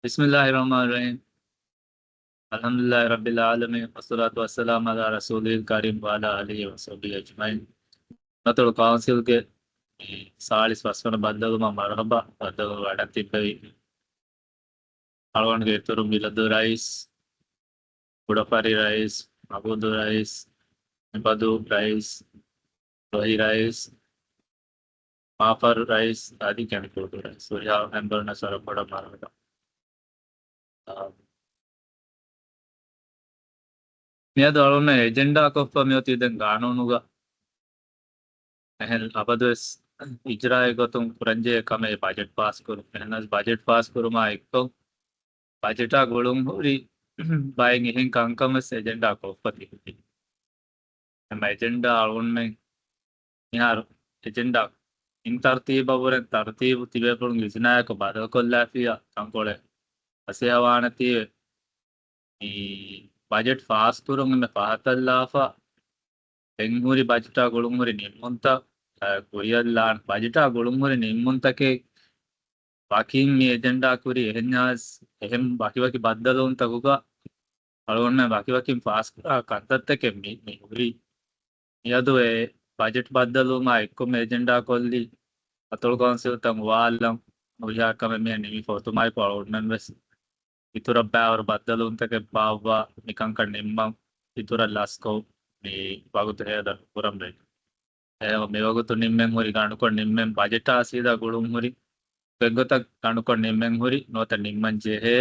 बिस्मिल्लाहिर्रहमानिर्रहीम। अल्हम्दुलिल्लाहि रब्बिल आलमीन वस्सलातु वस्सलामु अला रसूलिल करीम व अला आलिहि वसहबिहि अजमईन। नतोड़ कौंसिल के सालिस वस्वන බද්දගම මරහබා බද්දගම වැඩක් තිබ්බවි අලවන්ගේ තුරු මිලදු රයිස් කුඩපරි රයිස් මබුදු රයිස් නිබදු රයිස් रोही राइस माफर राइस आदि केमिकल राइस so या एम्बर ना सारा बड़ा मारगा मिया दालों में एजेंडा को फमियोती den कानूनुगा ehel abades ijrae gotum kuranje kame budget pass kuru ehnas budget pass kuru ma ekko budget a golum hori buying hin kankamas agenda ko pati em agenda alun me yar agenda in tartiba buren tartibu tibe pun gisna ko badal kolla fiya kankole asehawanati i budget pass kurun me pahatalla ಎಂಗೂರಿ ಬಜೆಟ ಗೊಳುಮುರಿ ನಿಮ್ಮಂತ ಕೊರಿಯಲ್ಲ ಬಜೆಟ ಗೊಳುಮುರಿ ನಿಮ್ಮಂತಕ್ಕೆ ಬಾಕಿ ಮಿ agenda ಕುರಿ ಎಹನ್ಯಾಸ್ ಎಹಂ ಬಾಕಿ ಬದ್ದಲು ಅಂತ ಗುಗ ಅಳವನ್ನ ಬಾಕಿ ಫಾಸ್ ಕಂತತ್ತಕ್ಕೆ ಮಿ ಉರಿ Yadu A budget ಬದ್ದಲು ಮಾ ಎಕ್ಕೊಮ್ಮೆ agenda ಕೊಲ್ಲಿ ಅತೊಳ council ತಂ ವಾಲ್ಲಂ ಉರಿಯಾ ಕಮೆ ಮಿ ನಿಮಿ ಫೋತುಮೈ ಪಳೋಡ್ನನ್ ವೆಸ್ ಇತುರ ಬಾವರ್ ಬದ್ದಲು ಅಂತಕ್ಕೆ ಬಾವ್ವಾ ನಿಕಂಕ ನಿಮ್ಮಂ ಇತುರ ಲಾಸ್ಕೋ මේ වගුතු හේද පුරම් දෙයි මේ වගුතු නිම්මෙන් හොරි ගණුකොන් නිම්මෙන් බජෙට් ආසීදා ගොළුම් හොරි වෙග්ගත ගණුකොන් නිම්මෙන් හොරි නොත නිම්මන් ජෙහෙ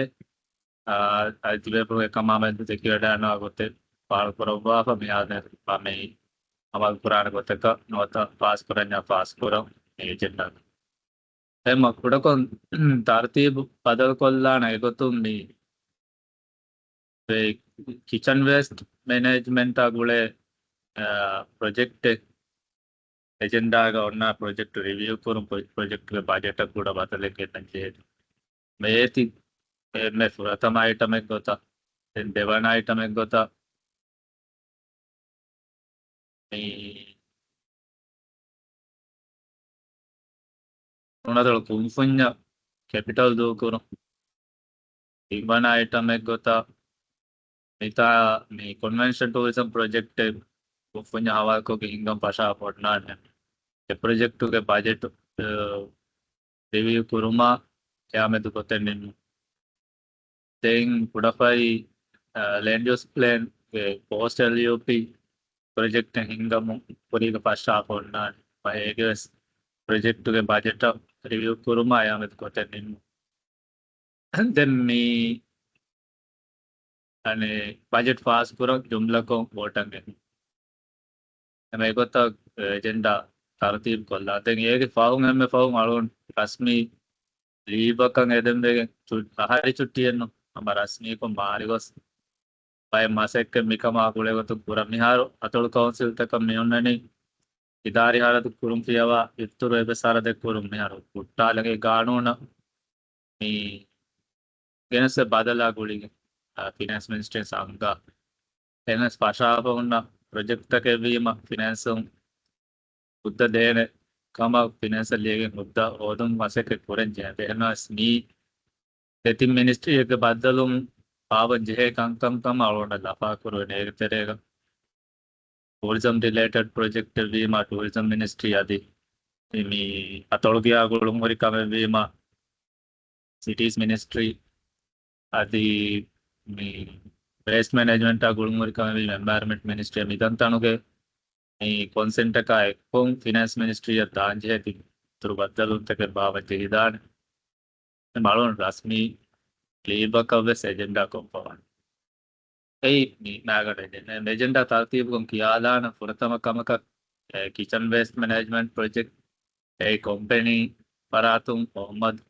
අල්තිබේ ප්‍රෝ එකමාමෙන් දෙකියඩානවා ගොතේ පාල් කරවවා මෙයාද පමේ අමල් පුරාණ ගොතක නොත පාස් කරන්නා පාස් කරම් මේ ජෙන්ඩා එම කුඩකොන් තර්තිබ පදල් කොල්ලා නයගොතුම් මේ किचन वेस्ट मैनेजमेंट आगुले प्रोजेक्ट एजेंडा उन्न प्रोजेक्ट रिव्यू करूँ प्रोजेक्ट के बजट कूड़ा बदले के मेति मे प्रथम आइटम एक गोता देवन आइटम एक गोता उन्नतोड़ कुंफुन्या कैपिटल दो करूँ देवन आइटम एक गोता मिगता మీ కన్వెన్షన్ టూరిజం ప్రాజెక్ట్ కొంచెం హవాకు ఇంకం పషా పడ్నాడు ఏ ప్రాజెక్టు के बजट रिव्यू कुरुमा क्या में तो कोते निन देंग पुडफाई लैंड यूज प्लान के पोस्ट एलयूपी प्रोजेक्ट हिंगम पूरी का पषा पड्नाడు पाएगस प्रोजेक्ट के बजट रिव्यू कुरुमा या में तो कोते निन देन मी અને બજેટ પાસ કરો જુમલાકો વોટંગે એમાં એક એજೆಂಡಾ તરતીબ કોલ્લા તેં એક ફાઉં એમે ફાઉં આળોન રસ્મી લીબકં એદೆಂಬೆ ಆಹಾರಿ ಚುಟ್ಟಿಯನ್ನು ನಮ್ಮ ರಸ್ಮಿको ಮಾರಿಗೊಸ್ ಬೈ ಮಾಸೆಕ್ ಮಿಕಮ ಆಗುಳೆ ಗೊತ್ತು ಪುರ ಮಿಹಾರು ಅತೊಳು ಕೌನ್ಸಿಲ್ ತಕ ಮಿಯೊನ್ನನಿ ಇದಾರಿ ಹಾರದು ಕುರುಂ ಪಿಯವ ಇತ್ತುರು ಎಬೆ ಸಾರದೆ ಕುರುಂ ಮಿಹಾರು ಹುಟ್ಟಾಲಗೆ ಕಾನೂನ ಮೀ ಗೆನಸೆ ಬದಲಾ ಗುಳಿಗೆ ಫಿನಾನ್ಸ್ ಮಿನಿಸ್ಟ್ರಿ ಸಂಘ ಫೈನಾನ್ಸ್ ಪಾಶಾಪ ಉನ್ನ ಪ್ರಾಜೆಕ್ಟ್ के भी ಫಿನಾನ್ಸ್ ಉದ್ದ ದೇನೆ ಕಮ ಫಿನಾನ್ಸ್ ಅಲ್ಲಿ ಮುದ್ದ ಓದಂ ಮಾಸೆ के पुरन जे ಫೈನಾನ್ಸ್ ಮೀ तेति मिनिस्ट्री के बदलुम पावन जे कम आवोंड लफा करो ने तेरेगा टूरिज्म रिलेटेड प्रोजेक्ट भी टूरिज्म मिनिस्ट्री आदि मी अतोळगी आगुळुम वरी कमे भी सिटीज मिनिस्ट्री आदि मी वेस्ट मैनेजमेंट गुलमुरी का एनवायरमेंट मिनिस्ट्री मिदंतानुगे कॉन्सेंट का एक्कों फिनांस मिनिस्ट्री दांजे तुर बदल तक बावते हिदान मालूम रस्मी लीबा कवेस एजेंडा को पवन कई नागड़ एजेंडा तरतीब को कियाला न पुरतम कम का किचन वेस्ट मैनेजमेंट प्रोजेक्ट ए कंपनी परातुम मोहम्मद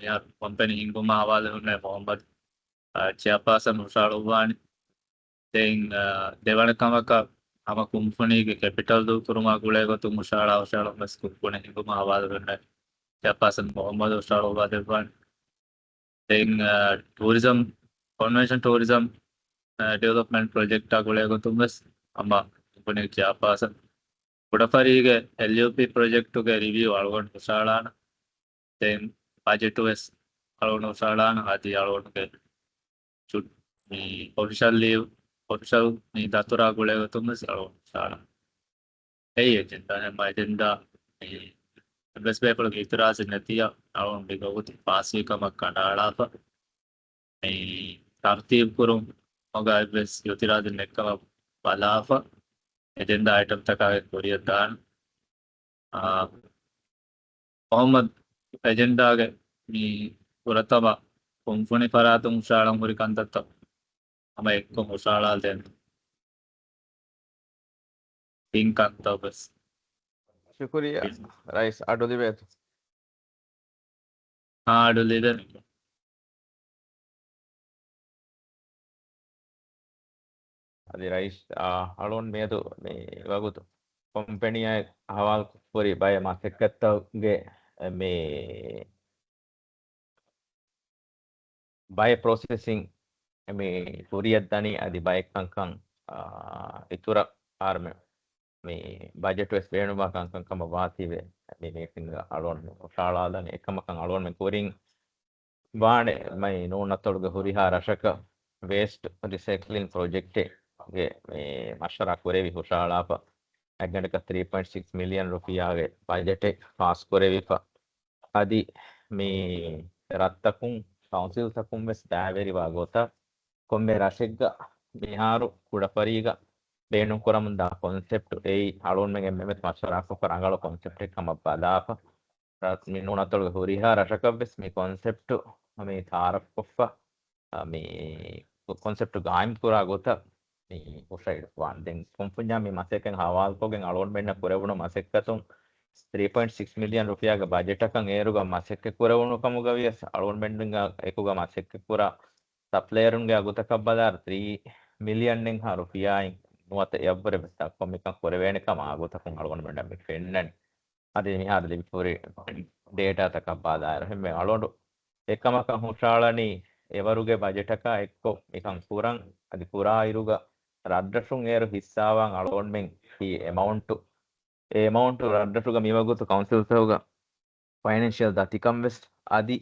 यार कंपनी हिंगुमा हवाले उन्हें मोहम्मद चेयरपर्सन उषाळुवाणी तें देवणकमक हम कुंपनी के कैपिटल दो कुरुमा गुळे गोतु मुशाळा उशाळा बस कुंपनी हिंगुमा हवाले उन्हें चेयरपर्सन मोहम्मद उषाळुवा देवाणी तें tourism convention tourism development project गुळे गोतु बस हम कुंपनी चेयरपर्सन पुडफरीगे एलयूपी प्रोजेक्ट के रिव्यू आळगोंड उशाळा तें बजट वेस alone salan hadi alone ke chut ni official leave official ni datura gule tumas alone salan hey agenda hem agenda ni best paper ke itiraz natia alone be gut pasi kama kanala fa ni tartib kurum oga bes itiraz nekka balafa agenda item taka koriya dan Mohammad agenda ge mi puratama kumfuni faratum shalam huri kantatta ama ekko mushalal den tinkanta bes शुक्रिया rice आडो दिवे adu liden అది rice alone medu మీ వగుతు company హవాల్ పురి బయ మా సెక్కత్తಗೆ మీ బయ processing మీ పురియద్దని అది బయ కంకం ఇతుర ఆర్మె మీ budget వెస్ వేణుమా కంకం comma వాతివే మీ making alone షాళాలని එකමකන් අලුවන් මේ කුරින් වානේ මයි නෝනතොල්ග හුරිහා රශක වේස්ට් රිසයික්ලින් ප්‍රොජෙක්ට් ಗೆ ಮಶರಾ ಕೊರೆವಿ ಹುಷಾಳಾಪ ಅಗ್ಗಂಡಕ 3.6 ಮಿಲಿಯನ್ ರುಪಿಯಾಗೆ ಬಜೆಟ್ ಪಾಸ್ ಕೊರೆವಿಪ ಅದಿ ಮೀ ರತ್ತಕುಂ ಕೌನ್ಸಿಲ್ ತಕುಂ ವೆಸ್ ದಾವೆರಿವಾ ಗೋತ ಕೊಮ್ಮೆ ರಶೆಗ್ಗ ಬಿಹಾರು ಕುಡಪರಿಗ ಬೇಣು ಕೊರಮುಂದ ಕಾನ್ಸೆಪ್ಟ್ ಏಯ್ ಅಳೋನ್ ಮೆಗೆ ಮೆಮೆತ್ ಮಶರಾ ಕೊಕರ ಅಂಗಳ ಕಾನ್ಸೆಪ್ಟ್ ಕಮ ಬದಾಪ ಮೀ ನೂನತೊಳಗೆ ಹುರಿಹಾ ರಶಕವೆಸ್ ಮೀ ಕಾನ್ಸೆಪ್ಟ್ ಮೀ ತಾರಫ್ ಕೊಫ್ಫ ಮೀ ಕಾನ್ಸೆಪ್ಟ್ ಗಾಯಂ ಕುರಾ ಗೋತ උසයිඩ් වන් දැන් කොම්පුඤ්ඤා මේ මාසෙකෙන් හවාල්කෝගෙන් අලෝන්මෙන්න කුරවුණු මාසෙක්කතුන් 3.6 මිලියන් රුපියාගේ බජට් එකන් ඒරුග මාසෙක්ක කුරවුණු කමුගවිය අලෝන්මෙන්ඩින් ඒකුග මාසෙක්ක කුර සප්ලයරුන්ගේ අගුතක බදාර 3 මිලියන් නෙන් හා රුපියායින් නුවත යබ්බර බස්ත කොමිකන් කුරවේන කම අගුතකන් අලෝන්මෙන්ඩ මේ ෆෙන්නන් අද මිහාද ලිපුරි ඩේටා තක බදාර හැම අලෝන්ඩු එකමකන් හුෂාලනි එවරුගේ බජට් එක එක්ක මිකන් කුරන් අදි පුරා ඉරුග ರಡ್ಡಶುಂ ಏರು ಹಿಸ್ಸಾವಾಂ ಅಳೋಣ್ಮೆಂಗ್ ಈ ಅಮೌಂಟ್ ರಡ್ಡಶುಗ ಮಿವಗುತು ಕೌನ್ಸಿಲ್ ಸೌಗ ಫೈನಾನ್ಷಿಯಲ್ ದತಿಕಂ ವೆಸ್ಟ್ ಅದಿ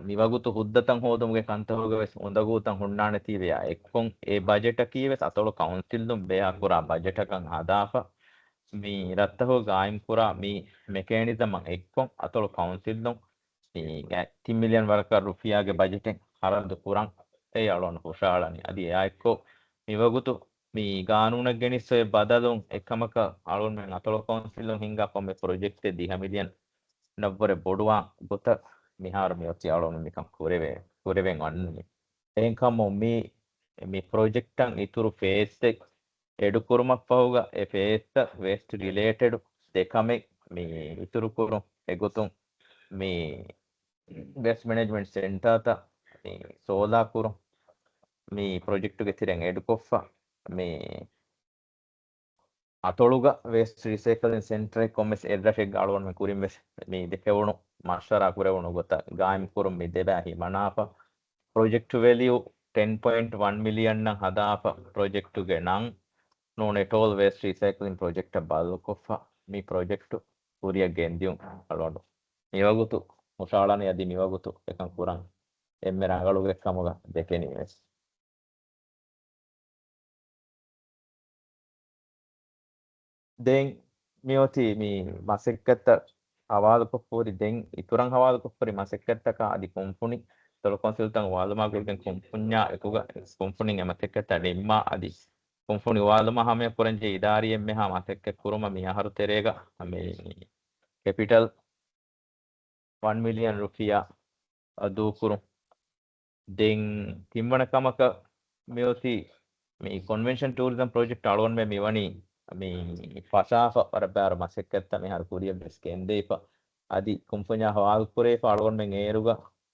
ಮಿವಗುತು ಹುದ್ದತಂ ಹೋದುಮ್ಗೆ ಕಂತಹುಗ ವೆಸ್ ಉಂದಗೂತಂ ಹುಣ್ಣಾಣೆ ತೀವೆಯ ಎಕ್ಕೊಂ ಎ ಬಜೆಟ್ ಕೀವೆಸ್ ಅತೊಳು ಕೌನ್ಸಿಲ್ ದುಂ ಬೇಯ ಕುರಾ ಬಜೆಟ್ ಕಂ ಹದಾಫ ಮೀ ರತ್ತಹು ಗಾಯಂ ಕುರಾ ಮೀ ಮೆಕ್ಯಾನಿಸಮ್ ಎಕ್ಕೊಂ ಅತೊಳು ಕೌನ್ಸಿಲ್ ದುಂ ಈ 3 ಮಿಲಿಯನ್ ವರಕ ರುಪಿಯಾಗೆ ಬಜೆಟ್ ಹರದು ಕುರಂ ඒ අලොන් හුෂාලනි අදි එයාෙක්කෝ මිවගුතු මී ගානුනක් ගෙනිස්සේ බදලුන් එකමක අලොන් මෙන් අතොල කවුන්සිලුන් හිංගා කොම්මේ ප්‍රොජෙක්ට් 10 මිලියන් නව්වරේ බොඩුවා ගොත මිහාර මියොති අලොන් මිකම් කුරෙවෙන් වන්නේ එන්කම් මී ප්‍රොජෙක්ට් අන් ඉතුරු ෆේස් එක එඩු කුරුමක් පහුග ඒ ෆේස් වෙස්ට් රිලේටඩ් දෙකමෙ මී ඉතුරු කුරු එගොතුන් මී වෙස්ට් මැනේජ්මන්ට් සෙන්ටර් තා මේ සෝලා කුරු මේ ප්‍රොජෙක්ට් එක තිරෙන් එඩ් කොෆ්ෆා මේ අතොළුග වේස්ට් රීසයිකලින් සෙන්ටර් එක කොම්මස් එඩ්රෆෙක් ගාලවන මේ කුරින් වෙස් මේ දෙකවණු මාෂරා කුරවණු ගොත ගායම් කුරුම් මේ දෙබැහි මනාප ප්‍රොජෙක්ට් වැලියු 10.1 මිලියන් නම් හදාප ප්‍රොජෙක්ට් ගේ නම් නෝනේ ටෝල් වේස්ට් රීසයිකලින් ප්‍රොජෙක්ට් බල් කොෆ්ෆා මේ ප්‍රොජෙක්ට් කුරිය ගෙන්දියුම් අලවඩු මේවගුතු මුෂාලානේ යදි මේවගුතු එකන් කුරන් එම්මෙ රංගලුගේ කමුග දෙකෙනි වෙස් දැන් මියොති මේ මසෙක්කත හවාල කොප්පෝරි දැන් ඉතුරන් හවාල කොප්පෝරි මසෙක්කතක අදි කොම්පුනි තොල කොන්සල්ටන් වාලමා ගොල්ගෙන් කොම්පුඤ්ඤා එකුග කොම්පුනින් එමතෙක්කත දෙම්මා අදි කොම්පුනි වාලමා හැම පුරංජේ ඉදාරියෙන් මෙහා මසෙක්ක කුරුම මිහරු තෙරේග මේ කැපිටල් 1 මිලියන් රුපියා අදු කුරු දැන් තිම්වනකමක මියොති මේ කන්වෙන්ෂන් ටූරිසම් ප්‍රොජෙක්ට් අලෝන් මේ මෙවනි මේ ෆසාෆ වරබාර මසෙක්කත්ත මේ හර කුරිය බස් කෙන්දේප අදි කුම්පඤා හවාල් කුරේ අලෝන් මෙන් ඒරුග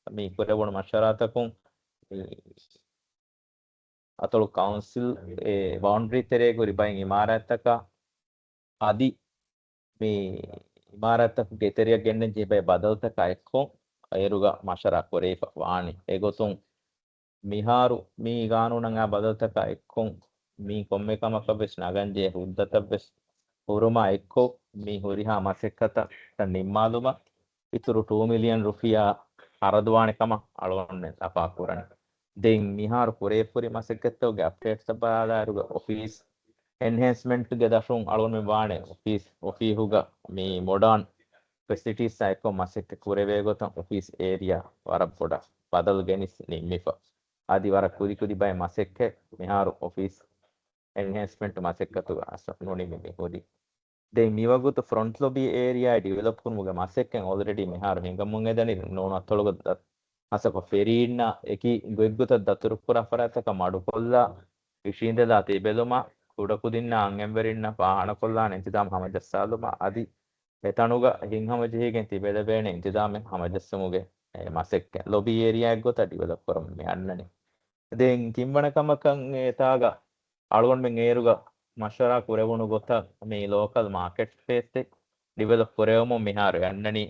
මේ කුරවණ මෂරාතකුන් අතලු කවුන්සිල් ඒ බවුන්ඩරි තෙරේ ගොරි බයින් ඉමාරත්තක අදි මේ ඉමාරත්තක ගෙතරිය ගෙන්න ජීබේ බදල්තක එක්කො ඒරුග මෂරා කුරේ වානි ඒගොතුන් මිහාරු මී ගානුනං ආ බදල්තක එක්කොන් මී කොම්මේකමක වෙස් නගන්ජේ හුද්දත වෙස් පුරුමා එක්කෝ මී හොරිහා මසෙක්කත නිම්මාලුම ඉතුරු 2 මිලියන් රුපියා හරදුවානකම අලුවන්නේ අපා කුරණ දෙන් මිහාර පුරේපුරි මසෙක්කත්තෝගේ අප්ඩේට් සබාදාරුග ඔෆිස් එන්හාන්ස්මන්ට් ගේ දශුන් අලුවන්නේ වානේ ඔෆිස් හුග මේ මොඩර්න් ಫೆಸಿಲಿಟೀಸ್ ಸಾಯ್ಕೊ ಮಸೆಕ್ಕೆ ಕುರೆವೇಗೊತ ಆಫೀಸ್ ಏರಿಯಾ ವರ ಪೊಡ ಬದಲು ಗೆನಿಸ್ ನಿಮ್ಮಿಫ ಆದಿ ವರ ಕುದಿ ಬೈ ಮಸೆಕ್ಕೆ ಮಿಹಾರು ಆಫೀಸ್ ಎನ್ಹಾನ್ಸ್ಮೆಂಟ್ ಮಸೆಕ್ಕತು ಅಸ ನೋಡಿ ಮಿ ಹೋದಿ ದೆ ಮಿವಗುತ ಫ್ರಂಟ್ ಲೊಬಿ ಏರಿಯಾ ಡೆವಲಪ್ ಕುರ್ಮುಗ ಮಸೆಕ್ಕೆ ಆಲ್ರೆಡಿ ಮಿಹಾರು ಹಿಂಗ ಮುಂಗೆ ದನಿ ನೋನ ಅತ್ತೊಳಗ ಅಸಕ ಫೆರೀನ್ನ ಎಕಿ ಗೊಗ್ಗುತ ದತುರು ಪುರ ಫರತಕ ಮಾಡು ಕೊಲ್ಲ ವಿಶೀಂದದ ಅತಿ ಬೆಲುಮ ಕುಡಕುದಿನ್ನ ಅಂಗೆಂಬರಿನ್ನ ಪಾಹಣ ಕೊಲ್ಲ ನೆಂತಿದಾಮ ಹಮಜಸ್ಸಾಲುಮ ಅದಿ එතනුග හිංහමජයගෙන් තිබෙලබේන ඉතිදාමෙන් හමජස්සමුගේ මසෙක්ක ලොබි ඒරියයක් ගොත ඩිවලොප් කරමු යන්නනේ දෙන් කිම්බනකමකන් ඒතාග අලුවන් මෙන් ඒරුග මශරා කුරවුණු ගොත මේ ලෝකල් මාකට් ස්පේස් එක ඩිවලොප් කරවමු මිහාර යන්නනි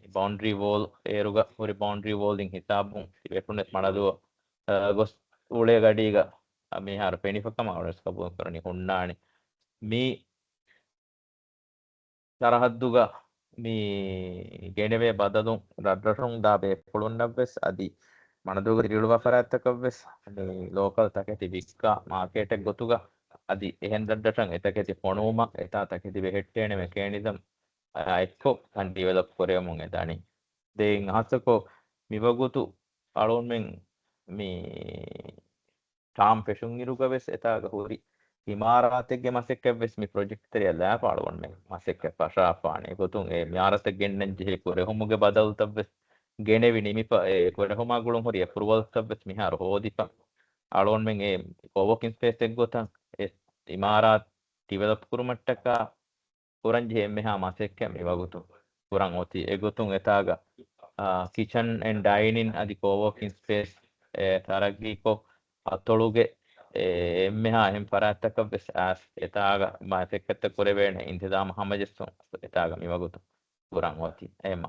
බවුන්ඩරි වෝල් ඒරුග හොරි බවුන්ඩරි වෝල්ින් හිතාබුන් තිබෙටුනෙත් මඩදුව ගොස් උලේ ගඩීග මිහාර පෙනිෆකම අවරස් කබුන් කරනි හුන්නානි මේ සරහද්දුග මේ ගෙනවේ බදදුන් රඩරටුන් දාබේ පුළුන්නවෙස් අදි මනදුග තිරිළුව පරඇත්තකවෙස් ලෝකල් තකැති වික්කා මාකේටක් ගොතුග අදි එහෙන් දඩටන් එතකැති පොනුවම එතා තකැති වෙහෙට්ටේන මෙකේනිසම් එක්කෝ කන්ඩිවලප් කොරයමුන් එතනි දෙන් අහසකෝ මිවගුතු අලුන්මෙන් මේ ටාම් ෆෙෂුන් ඉරුගවෙස් එතාග හුරි ඉමාරාතෙක්ගේ මසෙක්කවෙස් මේ ප්‍රොජෙක්ට් තරය ලෑපාලුවන් මේ මසෙක්ක පශාපානේ ගොතුන් ඒ මියාරතෙක් ගෙන්නෙන් ජෙහි කොරෙහුමුගේ බදල්තවෙස් ගෙනෙවි නිමිප ඒ කොරෙහුමා ගුළුන් හොරි අප්‍රූවල් තවෙස් මිහාර හෝදිප අලුවන් මෙන් ඒ කොවර්කින් ස්පේස් එක ගොතන් ඒ ඉමාරාත් ඩෙවලොප් කුරුමට්ටක කුරන් ජෙහි මෙහා මසෙක්ක මේ වගුතු කුරන් ඔති ඒ ගොතුන් එතාග කිචන් ඇන්ඩ් ඩයිනින් අදි කොවර්කින් ස්පේස් තරග්ගීකෝ අතොළුගේ එම්මෙහා එහෙම පරාත්තකවෙස් ඇස් එතාග මාසෙක්කත්ත කුරවේන ඉන්තිදාම හමජස්සුන් එතාග මිවගුතු කුරන් ඔති එම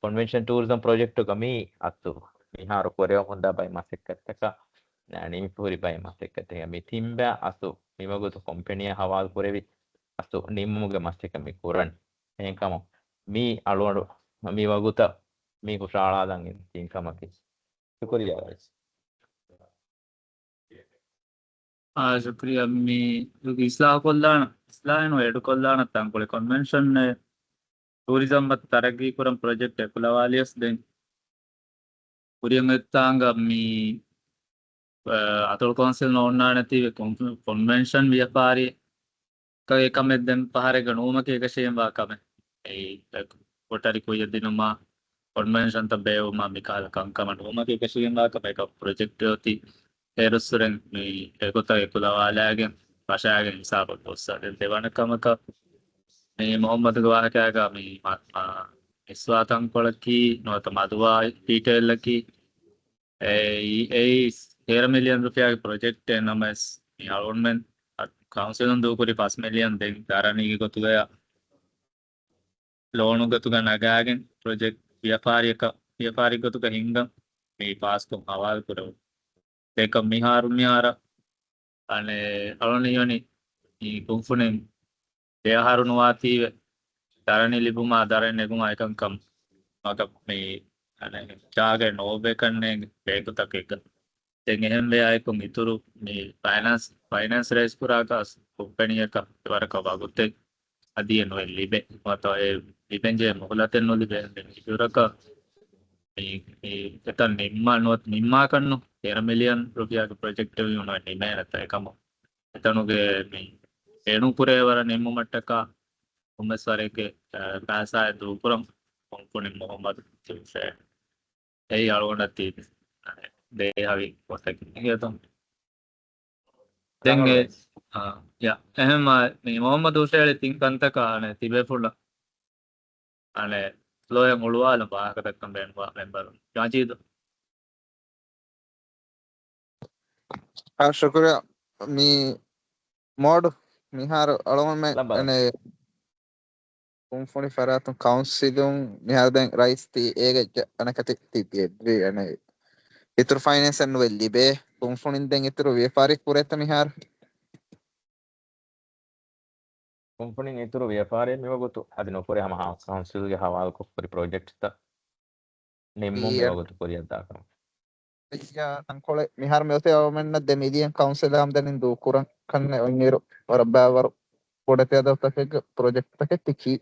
කොන්වෙන්ෂන් ටූරිසම් ප්‍රොජෙක්ට් එක මේ අත්තු මිහාර කොරෙව හොඳ බයි මසෙක්කත්තක නිමි පුරි බයි මසෙක්කත්තක මේ තිම්බෑ අසු මිවගුතු කොම්පැනිය හවාල් කුරෙවි අසු නිම්මුගේ මසෙක්ක මේ කුරන් එහෙන්කම මේ අලුවඩු මේ වගුත මේ කුශාලාදන් තින්කමකි සුකරියා ಶುಕ್ರಿಯ ಮೀ ಇಸ್ಲಾಹ ಕೊಲ್ಲಾಣ ಇಸ್ಲಾಹನು ಎಡು ಕೊಲ್ಲಾಣ ತಂಕೊಳೆ ಕನ್ವೆನ್ಷನ್ ಟೂರಿಸಂ ಮತ್ತು ತರಗೀಪುರಂ ಪ್ರಾಜೆಕ್ಟ್ ಕುಲವಾಲಿಯಸ್ ದೆನ್ ಕುರಿಯಂ ಎತ್ತಾಂಗ ಮೀ අතුල් කොන්සිල් නොන්නා නැතිව කොන්වෙන්ෂන් ව්‍යාපාරී එකමෙද්දෙන් පහරක නූමක එකශයෙන් වාකම ඒ කොටරි කොය දිනුමා කොන්වෙන්ෂන් තබේවුමා මිකාල කංකම නූමක එකශයෙන් වාකම එක ප්‍රොජෙක්ට් යොති ඒරුස්සුරෙන් මේ ඒකොත එකුලවාලෑගෙන් පශාගෙන් නිසාපත් ඔස්සට දෙවනකමක මේ මොහම්මද වාහකයාග මේ ඉස්වාතන් කොලකී නොත මදුවා පීටෙල්ලකී ඒ 13 මිලියන් රුපියාගේ ප්‍රොජෙක්ට් නමස් අලුන්මෙන් කවුන්සිලුන් දූකුරි 5 මිලියන් දෙන් දාරණීගේ ගොතුගය ලෝණු ගතුග නගාගෙන් ප්‍රොජෙක්ට් ව්‍යාපාරික ගතුග හිංගම් මේ පාස්කොම් අවාල් කරව දෙක මිහාර අනේ අලුනියනි ಈ ಕುಂಫುನೆ ದೇಹಾರುನು ವಾತೀವೆ ದಾರಣಿ ಲಿಬುಮಾ ದಾರಣಿ ನೆಗುಮಾ ಐಕಂಕಂ ಮಗ ಮೇ ಅನೆ ಜಾಗೆ ನೋಬೆ ಕನ್ನೆ ಬೇಕುತಕ එක දැන් එහෙම වෙයි ඉතුරු මේ ෆයිනෑන්ස් රේස් පුරාක කම්පැනි එක වරක වගුත්තේ අදිය නොයි ලිබේ මත ඒ ලිබෙන්ජේ මොහලතෙන් නොලිබේ ඉතුරක මේ එතන නිම්මා කන්නු 13 මිලියන් රුපියාගේ ප්‍රොජෙක්ට් එක වුණා නිමේ නැත එකම එතනුගේ මේ ඒනුපුරේ වර නිම්මු මට්ටක උම්මස්වරේගේ පාසාය දුපුරම් කොන්පුනි මොහම්මද් තිල්සේ ඒ අලුවනති දේහවි පොතක නියතම් දැන් යා එහෙම මේ මොහම්මද් උසේලි තින්කන්තක අනේ තිබේ ෆුල්ල අනේ ලෝය මුළුවාල පාහකතක්කම් බෙන්වා මෙම්බර් යාචීද ಶುಕ್ರಿಯ ಮೀ ಮೋಡ್ මිහාර අලුවන් මේ අනේ කුම්ෆුනි ෆරාතුන් කවුන්සිලුන් මිහාර දැන් රයිස් ති ඒගෙ අනකති තිබ්බේ අනේ ඉතුරු ෆයිනෑන්ස් අන්න වෙල්ලි බේ කුම්ෆුනින් දැන් ඉතුරු ව්‍යාපාරික පුරේත මිහාර කුම්ෆුනින් ඉතුරු ව්‍යාපාරයේ මෙව ගොතු අද නොකරේ හම කවුන්සිල්ගේ හවාල් කොප්පරි ප්‍රොජෙක්ට් ත Nimmo ಈ me wagotu Korea daka. Tankole mihar meote awmenna de median council am den du kuran kanne ongiru warabawaru kodate adawtake project take tiki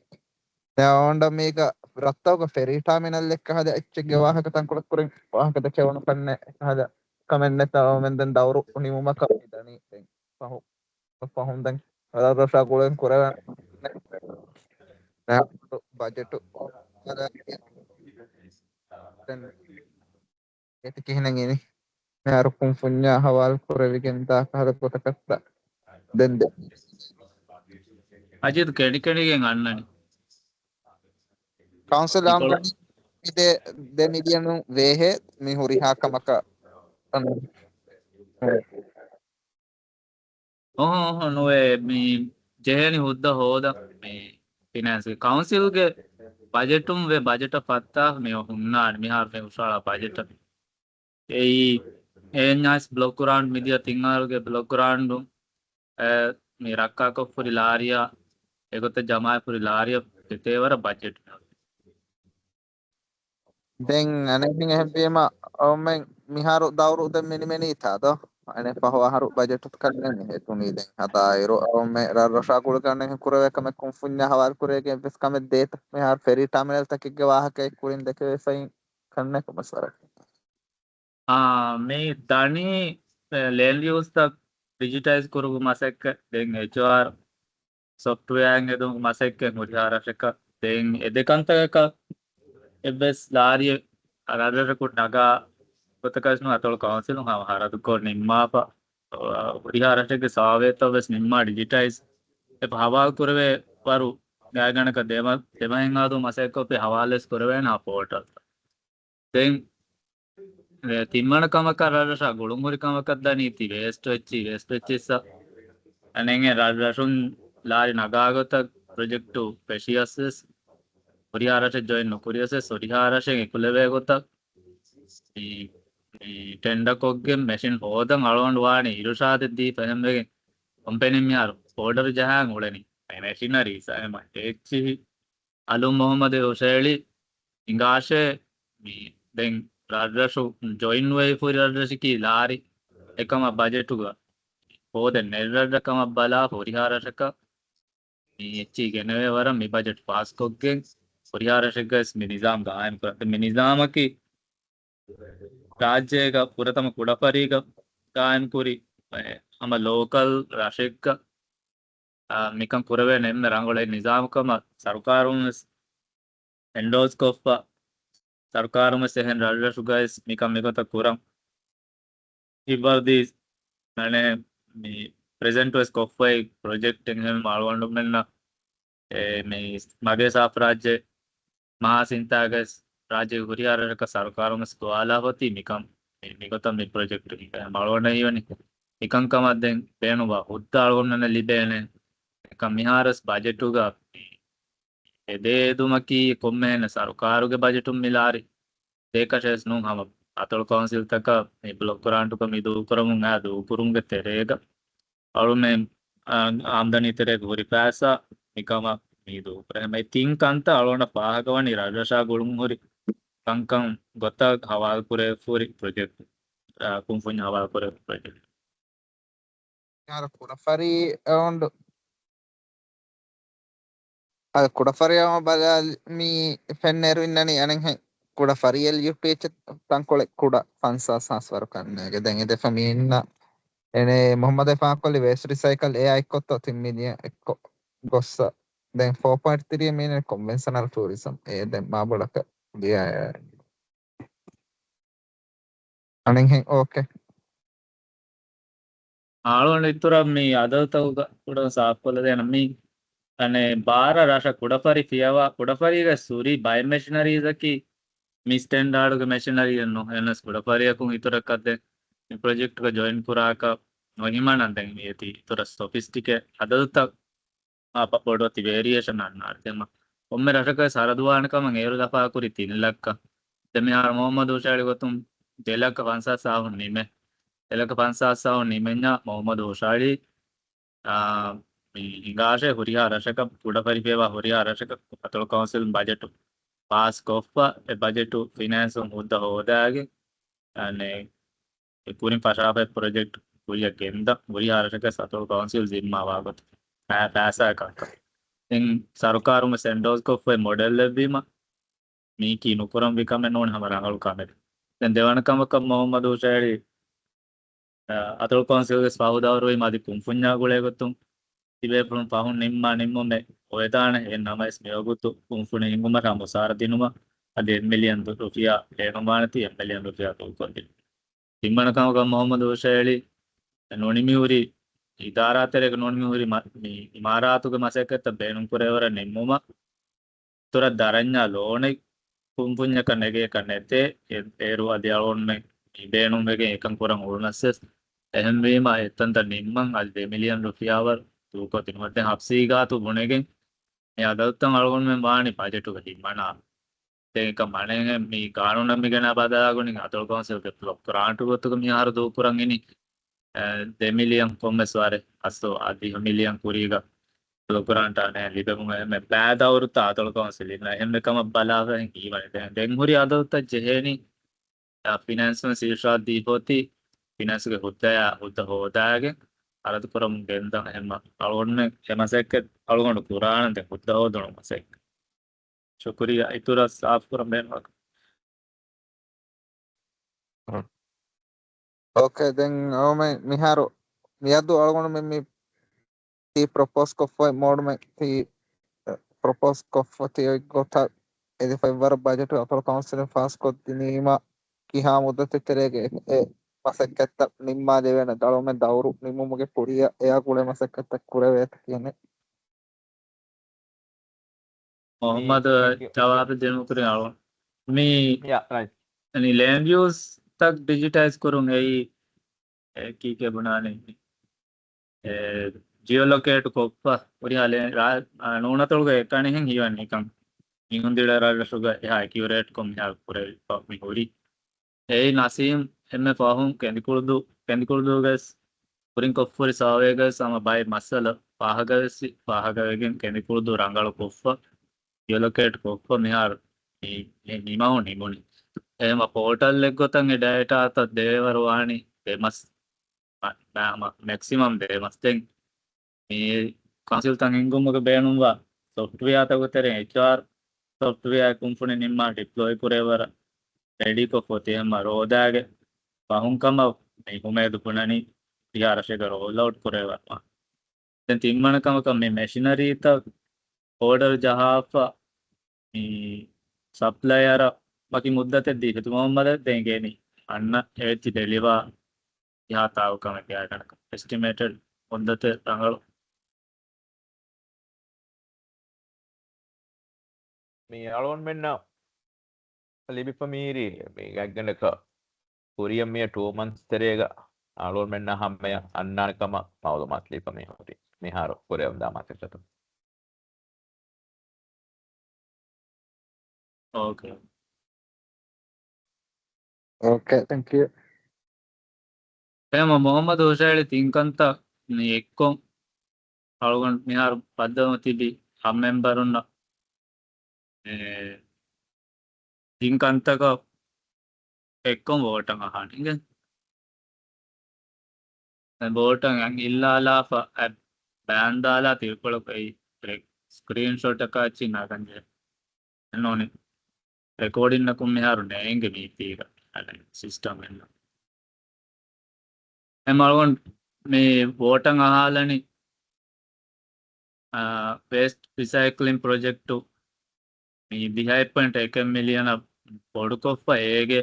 onda mega rattawga ferry terminal ekka hada echge wahaka tankole kurin wahaka de kewanu kanne hada kamenne ta awmen den dawru nimuma ka idani den pahu pahun den ada rasa kulen kura budget ada den etike hinan ini harus punya hawal kurang tak harus kota kata dan අජිත් කෙඩි කෙඩිගෙන් අන්නනි council am නිකොල ide den idianu vehe mi huri hakamaka ඔහො නොවේ මේ ජෙහෙනි හුද්ද හෝද මේ finance කවුන්සිල්ගේ බජෙටුම් වේ බජට පත්තා මේ හුන්නාට මිහාර මේ උසාලා බජෙට එයි ඒඥස් බ්ලොකුරාන්් මිදිය තිංහාරුගේ බ්ලොකුරාන්ඩු මේ රක්කා කොප්පුරි ලාරිය එකොත ජමායපුරි ලාරිය තේවර budget den anehin ehbema awmen miharu dawru den meni tada ane pahwa haru budget kanne hetuni den hada iro awmen rasha kul kanne kurave kame konfunya hawal kurege bes kame data mihar ferry terminal takige wahake kurin deke fain kanne komasara මේ දනි ලේන්ලියස්තක් digitise කරුගු මසෙක්ක දෙන් HR software edu masekke muriharashaka den edekantaka එබස් ලාරිය අරදරකුට නගා පොතකස්නු අතොල් කවන්සිලු හම හරදුකෝ නිම්මාප උරිහාරටක සාවේතවස් නිම්මා digitise එප හවාල් කරවේ වරු ගෑගනක දෙමහින්ආදු මසැක්කොපේ හවාලෙස් කරවෙන portal දෙන් තිම්මනකමක රරශා ගොළුමුරිකමකක්ද නීති වේස්ටච්චිස්ස අනෙගේ රර්රසුන් ලාරි නගාගොතක් ප්‍රජෙක්ටු පෙශියස්සස් Oriharashe join no curious Oriharashe ekuleve gotak tender kogge machine hodan around one irushade di pahemge company me ar order jahan ulani machineries am echi alu mohammad hoseli ingashe me then radrashu join way for radrashiki lari ekama budget ga hoden nerradakama bala Oriharashaka echi geneve wara me budget pass kogge Oriharashaka me nizam gaim karate me nizamaki ರಾಜ್ಯಗ ಪುರತಮ ಕುಡಪರಿಗ ಗಾಯನ್ ಕುರಿ ಅಮ local Rashika ಮಿಕಂ ಕುರವೆ ನೆಮ್ಮೆ ರಂಗೊಳೆ ನಿಜಾಮಕಮ ಸರ್ಕಾರಂ endoscope ಸರ್ಕಾರಂ ಸೆಹನ್ ರಾಜಶುಗೈಸ್ ಮಿಕಂ ಮಿಗತ ಕುರಂ ಇಬರ್ದಿ ನನೆ ಮಿ present ವಸ್ ಕೊಫೈ project ಎಂಗಂ ಮಾಳ್ವಂಡು ಮೆನ್ನ ಮಿ ಮಗೆ ಸಾಫ್ ರಾಜ್ಯ ಮಹಾಸಿಂತಾಗಸ್ राज्य Oriharashaka sarkarum skwalawati mikam migotam mi project malwana ivani mikam kamadden peenuwa uddalgonnana libene ekam miharas budget uga ede dumaki kommena sarkaruge budgetum milari dekashes nun hama atol council taka mi block kurantu ka mi du kuramun adu kurunge terega alume amdani terega hori pasa mikama mi du preme tin kanta alona pahagawani rajasha gulum hori Kangkang gota hawal pure furi project kumpunya hawal pure project yara kudafari around kudafari ama bala mi fenneru innani anen kudafari el UPH tankole kuda fansa sanswaru kanne ge den ide faminna ene Muhammad Faqoli waste recycle AI kotto timmidiya ekko gossa den 4.3 mean conventional tourism den mabolaka dia anen okay ආලෝන ඉතුරම් මේ අදතවුග උඩ සාප්පල දෙන මේ අනේ බාර රාශ කුඩපරි පියවා කුඩපරිග සූරි බය මෙෂිනරීසකි මේ ස්ටෑන්ඩාඩ්ග මෙෂිනරි එන්නෝ එනස් කුඩපරියකුන් ඉතුරක්කද මේ project එක ජොයින් කුරාක නොහිමනන් දැන් මේ ති ඉතුර සොෆිස්ටිකේ අදතක් පොඩොති වේරියේෂන් අන්නාර්ථයම ඔම්මෙ රටක සරදුවානකම ඒරු දපා කුරි 3 ලක්ක දෙමිහාර මොහම්මද් උෂාලි ගොතුම් 2 ලක්ක 500,000 නිමෙ 2 ලක්ක 500,000 නිමෙන්න මොහම්මද් උෂාලි ඉංගාෂේ Oriharashaka කුඩපරිපේවා Oriharashaka අතල කවුන්සිල් බජට් පාස් කොෆ්පා බජෙටු ෆිනෑන්සුම් හුද්ද හෝදාගේ අනේ කුරින් පශාපය ප්‍රොජෙක්ට් කුරිය ගෙන්ද ගුරි ආරශක සතුල් කවන්සිල් සිම්මාවාගත පෑසාකක්ක ඉන් සරුකාරුම සෙන්ඩෝස් කොෆ්ේ මොඩෙල් ලැබීම මීකී නුකරම් විකම නොන හම රඟලු කමෙට දැන් දෙවනකමක මොහම්මද් හුසෛනි අතුල් කවන්සිල්ගේ ස්වහුදාවරුයි මදි කුම්ෆුඤ්ඤා ගුලේගොතුම් තිබේපුරුම් පහුන් නිම්මා නිම්මොමෙ ඔයදාන එන් නමයිස් මෙයගුතු කුම්ෆුණ හිඟුම රමුසාර දිනුම අද මිලියන් රුපියා ලේනමානති මිලියන් රුපියා තුල්කොන්දි තිම්මනකමක මොහම්මද් හුසෛනි නොනිමිහුරි ඉදාරාතරයක නොනිමිහුරි ඉමාරාතුක මසෙකත බේනුම් කුරේවර නිම්මුම තුර දරඤ්ඤා ලෝණයි කුම්පුඤ්ඤක නෙගේ කනෙතේ ඒරු අධ්‍යාලෝන්නේ බේනුම් එකේ එකන් කුරන් උරුනස්සස් එහෙම වීම එතන්ත නිම්මන් අල් 2 මිලියන් රුපියාවර තුකොතින මැද හප්සීගාතු ගුණෙගෙන් මේ අදත්තන් අලගොන් මෙන් වාණි බජට් එක දිමනා ඒක මණෙන් මේ කානුනම් මිගන බදාගුණින් අතල් කවන්සිල් එක ෆ්ලොප් කරාන්ටු ගොතුක මිහාර දූපුරන් ඉනි 2 මිලියන් කොම්මස්වාරේ අස්සෝ අධි මිලියන් කුරීග ලොකුරාන්ට නේ ලිබෙමු මේ බෑදවරුත් අතල් කවන්සිල් ඉන්න එහෙම එකම බලාවෙන් කීවනේ දැන් හුරි අදත්ත ජෙහෙනි ෆිනෑන්ස් සීර්ෂා දීපෝති ෆිනෑන්ස් ගේ හුද්ද හොදාගේ අරද කරම් ගෙන්ද එහෙම අලගොන්න එමසෙක් අලගොන්න කුරාන දැන් හුද්ද හොදන මසෙක් शुक्रिया इतुरा साफ कर मैं Okay, then me miharo miyadu algon me ti propose ko foi mod me ti propose ko ti gota edi fiver budget apol council fast ko dinima ki ha mudat terege masakkatta nimma devena dalome dawru nimmuge puriya eya kule masakkatta kurevet kiyane Mohammad जवाब देने को रहा हूँ मैं Yeah, right. यानी land use तक digitise करूँगा ये की के बनाने जियो लोकेट को और यहाँ ले नोना तो लोग एक नहीं हैं ही वानी कम इंगुंदी डरा रशुगा यहाँ एक्यूरेट कम यहाँ पूरे पापी होरी ये नासिम M फाहूं कैंडिकुर्दू gas pouring कोफ़र Save gas आमा बाय मसल पाहगवेगें कैंडिकुर्दू रंगालो कोफ़ ලොකේට් කොක්ක මෙහාර නිමවු නිමුණි එහෙම පෝටල් එක් ගොතන්ගේ ඩේටා අත දේවරවාණි දෙමස් මැක්සිමම් දෙමස් දැන් මේ කන්සල්ටන් ඉංගුමක බේනුම්වා software තගොතරේ HR software කුම්ෆුනේ නිම්මා ඩිප්ලොයි කුරේවර රෙඩි කොෆොතේ එම රෝදාගේ පහුන්කම මේ හුමේදු පුණනි විහාරශේක රෝල් අවුට් කුරේවර දැන් තිම්මනකමක මේ මැෂිනරි ත order jahafa supplier baki muddate di tu mohammad dengeni anna echi deliver ya taw kama kya kana estimated muddate rangal මේ අලෝන් මෙන්න ලිබිපමීරි මේ ගග්ගනක කුරියම් මිය 2 months terega අලෝන් මෙන්න හැම්මය අන්නානකම මවුල මාත්ලිපමේ හොරි මෙහාර කුරියම් දාමාතට okay okay thank you එහෙම මොහම්මද් හුසෛනි තින්කන්ත මේ එක්කොම් අලගොන් මෙහාර පද්දම තිබි හම් මෙම්බරුන්න තින්කන්තක එක්කොම් වෝටන් අහන්නේ දැන් වෝටන් යන් ඉල්ලාලා බෑන්දාලා තිල්කොලකයි ස්ක්‍රීන්ෂොට් එකක් අච්චිනා ගන්නේ එනෝනේ recording nakum meharu nenge meetiga system enna emalgon me votan ahalani waste recycling project to me 10.1 million podukoffa ege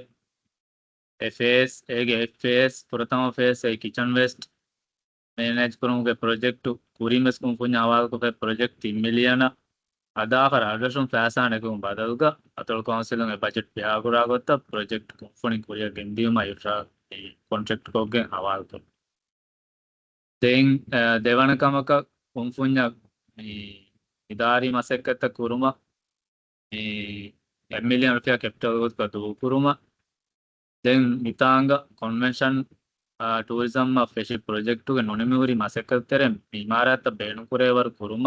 FAS purathama phase e kitchen waste manage karumuge project to kurimes kum punya awal ko project 3 million අදාකර අගසුම් ෆෑසානකම බදල්ග අතල් කවන්සිලගේ බජට් ප්‍යාගුරාගොත්ත project කුම්ෆුනි කුරිය ගෙන්දීම අයුෂා කොන්ට්‍රෙක්ට් කෝගෙන් අවාල්තු දෙන් දෙවනකමක කුම්ෆුඤ්ඤ ඉදාරි මසෙක්කත කුරුම මිලියන් රුපියා කැපිටල් ගොත් කතු කුරුම දෙන් නිතාංග කන්වෙන්ෂන් ටූරිසම් ෆෙෂි ප්‍රොජෙක්ට් ගේ නොනිමිවරි මසෙක්කතර ඉමාරත බේණු කුරේවර කුරුම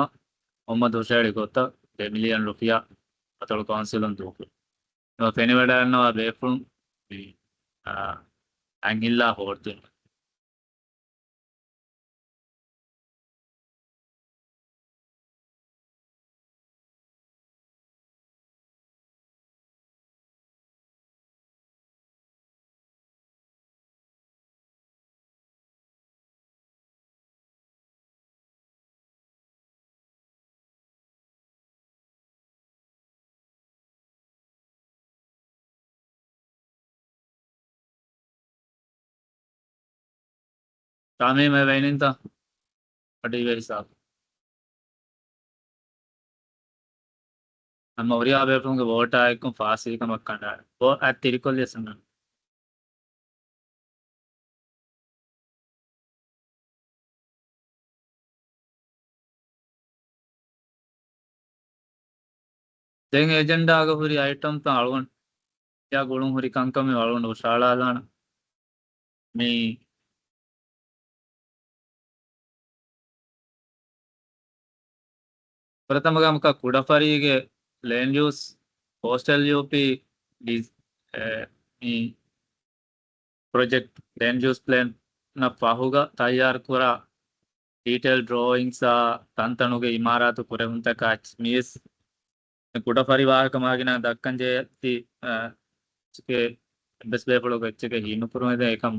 Muhammad හුසෛනි ගොත 2 million රුපියා atol council on duku no fenivada no befun angilla hortu tami me veninta adi ve hisab amma oriya befun ge vote aykum fasi kamak kanda bo at tirikol yesna den agenda aga huri item ta algon ya gulun huri kankam me algon ushala alana me prathama gamka kudafarige land use coastal up dis me project land use plan na pahuga tayar kura detail drawings tantanuge imaratu kurehunta kach mies kudaфари ವಾಹಕಮಾಗಿನ ದಕ್ಕಂಜೆ ತಿ ಚಿಕೆ ಬೆಸ್ ಬೇಪಳು ಗಚ್ಚಗೆ ಹೀನು ಪುರುಮೆದೆ ಏಕಂ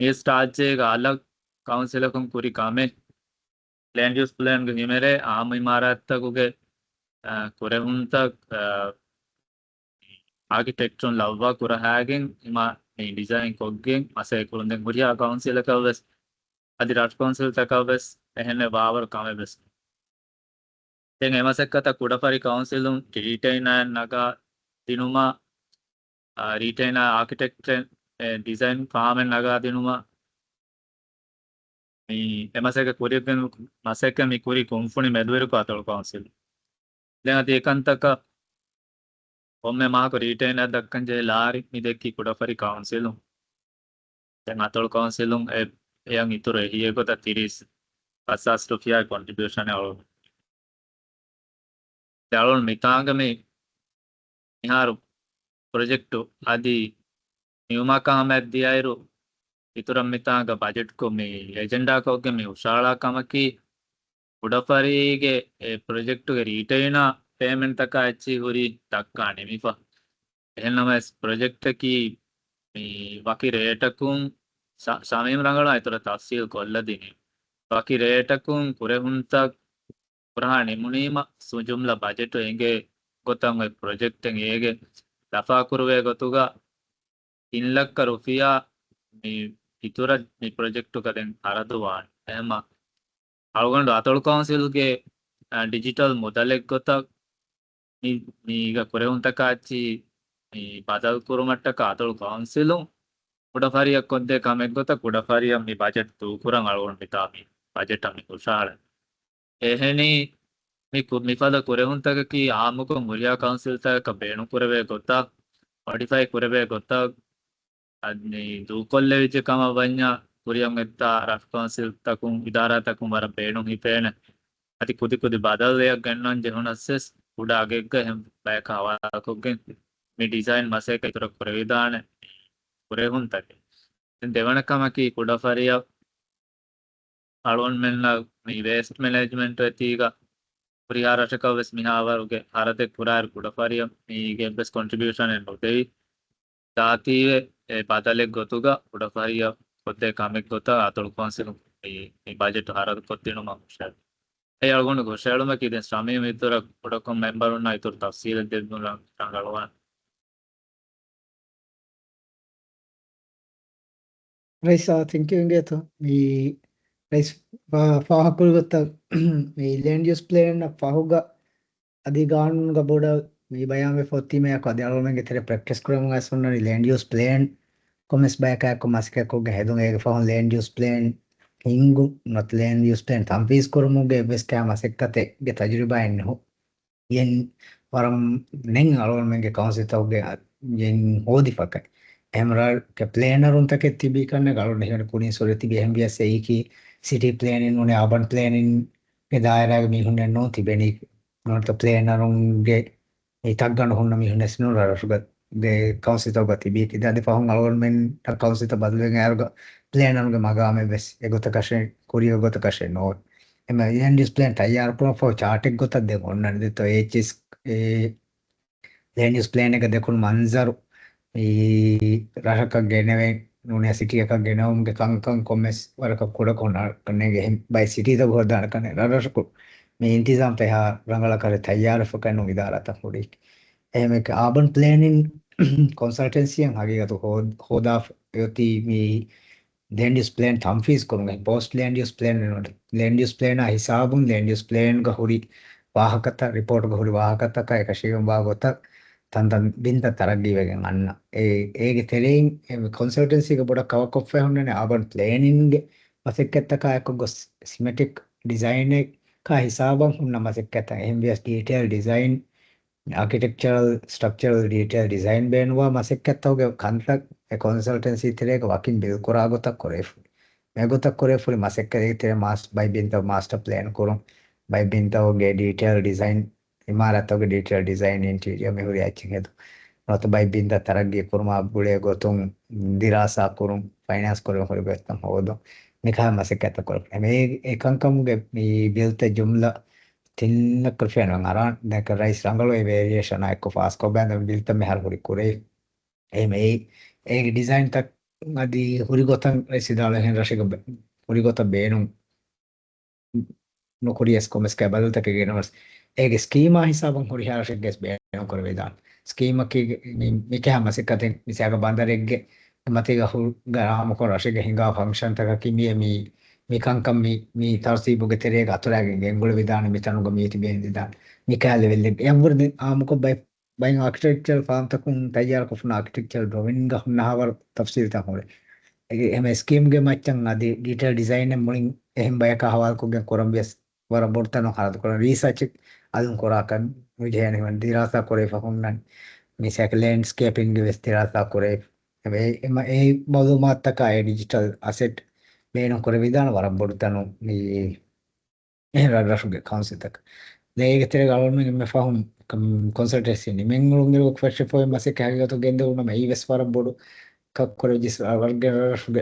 ಈ ಸ್ಟಾಚೆಗ ಅಲಗ್ ಕೌನ್ಸಿಲಕಂ ಕುರಿ ಕಾಮೆ land use plan ಗೆ ಹಿಮೆರೆ ಆಮ ಇಮಾರತ್ತಗುಗೆ ಕುರೆಹುಂತ architecture ಲವ್ವಾ ಕುರ ಹಾಗೆನ್ ಇಮಾ design ಕೊಗ್ಗೆನ್ ಅಸೆ ಕುರುಂದೆನ್ ಹುರಿಯಾ ಕೌನ್ಸಿಲಕವೆಸ್ ಅದಿ rot council ತಕವೆಸ್ ಎಹನೆ Vavar ಕಾಮೆ ಬೆಸ್ දැන් එමසෙක්කත කුඩපරි කවුන්සිලුම් රීටයිනර් නගා දිනුමා රීටයිනර් architecture design ෆාමෙන් නගා දිනුමා මේ එමසෙක කුරියකන් මසෙක මි කුරි කුම්ෆුනි මෙදුවෙරුක අතොල් කවුන්සිල් දැන් අති ඒකන්තක ඔම්මෙ මාක රීටයිනර් දක්කන් ජේ ලාරි මිදෙක්කි කුඩපරි කවුන්සිලුම් දැන් අතොල් කවුන්සිලුම් එයන් ඉතුරු එහියකොත 30 50 රුපියා කොන්ට්‍රිබියුෂන් අවුල් දැන් මිතාංගමේ නිහාරු ಪ್ರೊಜೆಕ್ಟ್ అది ನ್ಯೂಮಾಕಾಮದ್ದಿ ಐರು ಇತುರಂ ಮಿತಾಂಗ ಬಜೆಟ್ ಕೊ ಮಿ ಎಜೆಂಡಾ ಕೊಗ್ಗೆ ಮಿ ಉಶಾಳಾ ಕಮಕಿ ಉಡಫರಿಗೆ ಪ್ರೊಜೆಕ್ಟ್ ಗೆ ರಿಟೈನ ಪೇಮೆಂಟ್ ತಕ ಅಚ್ಚಿ ಹುರಿ ತಕ್ಕಾಣೆ ಮಿಫ එහෙනම ප්‍රොජෙක්ට් කි මේ වකි රේටකුන් සමීම රංගල අතර තෆ්සීල් කොල්ලදිනේ වකි රේටකුන් කුරෙහුන්තක් පුරාණි මුනීම සුජුම්ලා බජෙට් එංගේ ಗೊತ್ತಂಗ ಪ್ರೊಜೆಕ್ಟ್ ಹೇಗೆ ದಫಾ ಕುರುವೆ ಗೊತ್ತುಗ 3 ಲಕ್ಷ ರುಪಿಯಾ ಮಿ ಇತುರ ಮಿ ಪ್ರೊಜೆಕ್ಟ್ ಕದೆನ್ ಅರದುವಾನ್ ಎಮ ಅಳಗೊಂಡು ಅತೊಳು ಕೌನ್ಸಿಲ್ ಗೆ ಡಿಜಿಟಲ್ ಮೊದಲೆಗ್ ಗೊತ್ತ ಮೀಗ ಕುರೆಹುಂತಕ ಅಚ್ಚಿ ಮಿ ಬದಲ್ ಕುರುಮಟ್ಟಕ ಅತೊಳು ಕೌನ್ಸಿಲು ಕುಡಫಾರಿಯ ಕೊಂದೆ ಕಮೆಗ್ ಗೊತ್ತ ಕುಡಫಾರಿಯ ಮಿ ಬಜೆಟ್ ತೂಕುರಂ ಅಳಗೊಂಡು ಮಿತಾ ಮಿ ಬಜೆಟ್ ಮಿ ಕುಶಾಳ ಎಹೆನಿ ಮಿಫದ ಕುರೆಹುಂತಕಿ ಆಮುಕ ಮುರಿಯಾ ಕೌನ್ಸಿಲ್ ತಕ ಬೇಣು ಕುರವೆ ಗೊತ್ತಾ ಮಾಡಿಫೈ ಕುರವೆ ಗೊತ್ತಾ ಅದ್ನಿ ದೂಕೊಲ್ಲೆ ವಿಜ ಕಮ ವನ್ಯ ಕುರಿಯಂ ಎತ್ತ ರಫ್ ಕೌನ್ಸಿಲ್ ತಕುಂ ಇದಾರಾ ತಕುಂ ವರ ಬೇಣು ಹಿಪೇನೆ ಅತಿ ಕುದಿ ಕುದಿ ಬದಲ್ಯ ಗನ್ನನ್ ಜೆಹುನಸ್ಸೆಸ್ ಉಡ ಅಗೆಗ್ಗ ಹೆಂ ಬಯಕ ಹವಾ ಕೊಗ್ಗೆ ಮಿ ಡಿಸೈನ್ ಮಸೆ ಕೈತರ ಕುರೆವಿದಾನೆ ಕುರೆಹುಂತಕೆ දෙවන කමකි කුඩෆරිය අලුවන් මෙන්න මේ වේස්ට් මැනේජ්මන්ට් ඇතිග ಪರಿಹಾರಕ ವೆಸ್ ಮಿಹಾವರುಗೆ ಭಾರತೆ ಪುರಾರ್ ಕುಡಫಾರಿಯ ಮೀಗೆ ಬೆಸ್ ಕಾಂಟ್ರಿಬ್ಯೂಷನ್ ಎಂದು ದೇವಿ ದಾತಿವೆ ಬಾದಲೆ ಗೊತ್ತುಗ ಕುಡಫಾರಿಯ ಕೊತ್ತೆ ಕಾಮೆಕ್ ಗೊತ್ತ ಆತಳು ಕೌನ್ಸಿಲ್ ಈ ಬಜೆಟ್ ಹಾರದ ಕೊತ್ತಿನು ಮಾಷರ್ ಏ ಅಳಗೊಂಡು ಘೋಷಣೆ ಮಕಿದೆ ಸ್ವಾಮಿ ಮಿತ್ರ ಕುಡಕೊ member ಉನ್ನ ಐತುರ್ ತಫ್ಸೀಲ್ දෙන්නු ರಂಗಳವ Right, thank you, Ingeto. Right, Fahakul with the land use plan of Fahuga Adigan Gaboda, we buy a 40 make or the Alman get a practice cram as on a land use plan. Comes back a Comasco Hedon found land use plan. Hingu, not land use plan. Tampis Kurmuge, Vescam, Secate, get a jury by no. Yen Param Ning Alman get concept of the Yen Hodifaka. Emerald Kaplaner on the Tibikan, a garden here, Punin Soreti, Gambia, Seiki, city planning on urban planning, Gedira, Mihun, no Tibeni, not the planer on get itaggan hunna mihnes no rarashuga de council gati bi ki dadi fahun algon ta council ta badlen erga plan anuga magame bes egota kashe kuriyo gota kashe no ema end use plan tayyar kula for chart ek gota de onna de to hs land use plan එක දෙකුණු මන්සරු ಈ ರಹಕ ಗೆನೆವೆ ನುನೆ city එක ගෙනවුම්ගේ කංකං commerce වරක කුඩ කොන කන්නේගේ බයි සිටි ද ගොඩාන කන්නේ රරසකු මේ इंतजाम पे हाँ रंगला करे तैयार फकनो इदारा था थोड़ी එහෙම එක ආබන් ප්ලෑනින් කොන්සල්ටන්සියෙන් හගේගතු හෝදා යොති මේ land use plan තම්ෆීස් කරුගේ පෝස්ට් land use plan වෙනකොට land use plan හිසාබුන් land use plan ගහුරි ವಾಹಕತ ರಿಪೋರ್ಟ್ ගහුරි ವಾಹಕත කය කශියම් වාගොත තන්තන් බින්ද තරග්ගී වගෙන් අන්න ඒගේ තෙරෙන් කොන්සල්ටන්සි එක පොඩක් කවර් කොෆ් වෙන්නේ ආබන් ප්ලෑනින් ගේ මසෙක්කත කයක ගොස් සිමැටික් ඩිසයින් එක හිසාබන් හුන්න මසෙක්කත MBS detail design architectural structural detail design බේනවා මසෙක්කතවගේ කන්ට්‍රැක්ට් consultancy තරේක වකින් බිල් කරා ගොතක් කරේ මේ ගොතක් කරේ ෆුල් මසෙක්කේ තේ මාස් බයි බින්තව මාස්ටර් ප්ලෑන් කරුම් බයි බින්තවගේ detail design ඉමාරතවගේ detail design interior මෙහුරි ඇච්චින් හේතු නොත බයි බින්ද තරග්ගේ කුරුමා බුලේ ගොතුම් දිරාසා කුරුම් ෆයිනාන්ස් කරේ හොරි ගත්තම් හොදෝ මේකා මසෙක්කත කරේ මේ එකංකමුගේ මේ බිල්ත ජුම්ලා තින්න කරෆයන් අරන් දැක රයිස් රංගලෝ ඒ වේරියේෂන් අයක ෆාස් කොබෙන් බිල්ත මෙහර හොරි කරේ ඒ ಡಿಸೈನ್ ತಕ್ ಅದಿ ಹುರಿಗೊತ್ತ ರೆಸಿದಾಳ ಹೆನ್ ರಶಿಗ ಹುರಿಗೊತ್ತ ಬೇನು නොකොරියස් කොමස් කැබල් තක ගෙනවස් ඒගේ ස්කීමා හිසාබන් හොරි හරශෙක් ගෙස් බේන කර වේදාන ස්කීමා කි මේක හැමසිකතෙන් මිසයක බන්දරෙක්ගේ මතේ ගහු ගාම කො රශෙක් හිඟා ෆන්ක්ෂන් තක කිමිය මේ කංකම් මේ තර්සීබුගේ තෙරේ ගතරගේ ගෙන්ගොල Vidana මිතනුග මේති බේන දිදාන මිකාල වෙල්ල යම්වර ආමකො buying architectural farm takun tayyar kofna architectural drawing ga hunnahavar tafsir ta hore em scheme ge machan adi detail design em mulin ehem bayaka hawal ko gen korambes wara bortano harad koran research adun korakan mujhene man dirasa kore fa hunnan misak landscaping ge vestirasa kore em e malumat taka e digital asset beno kore vidana wara bortano ni ehra rasuge council tak ඒක තේර government මේ ෆහම් consultancy ni menglungi kwashe foi mase kage to gende una mai ves para bodu kakkore jis warga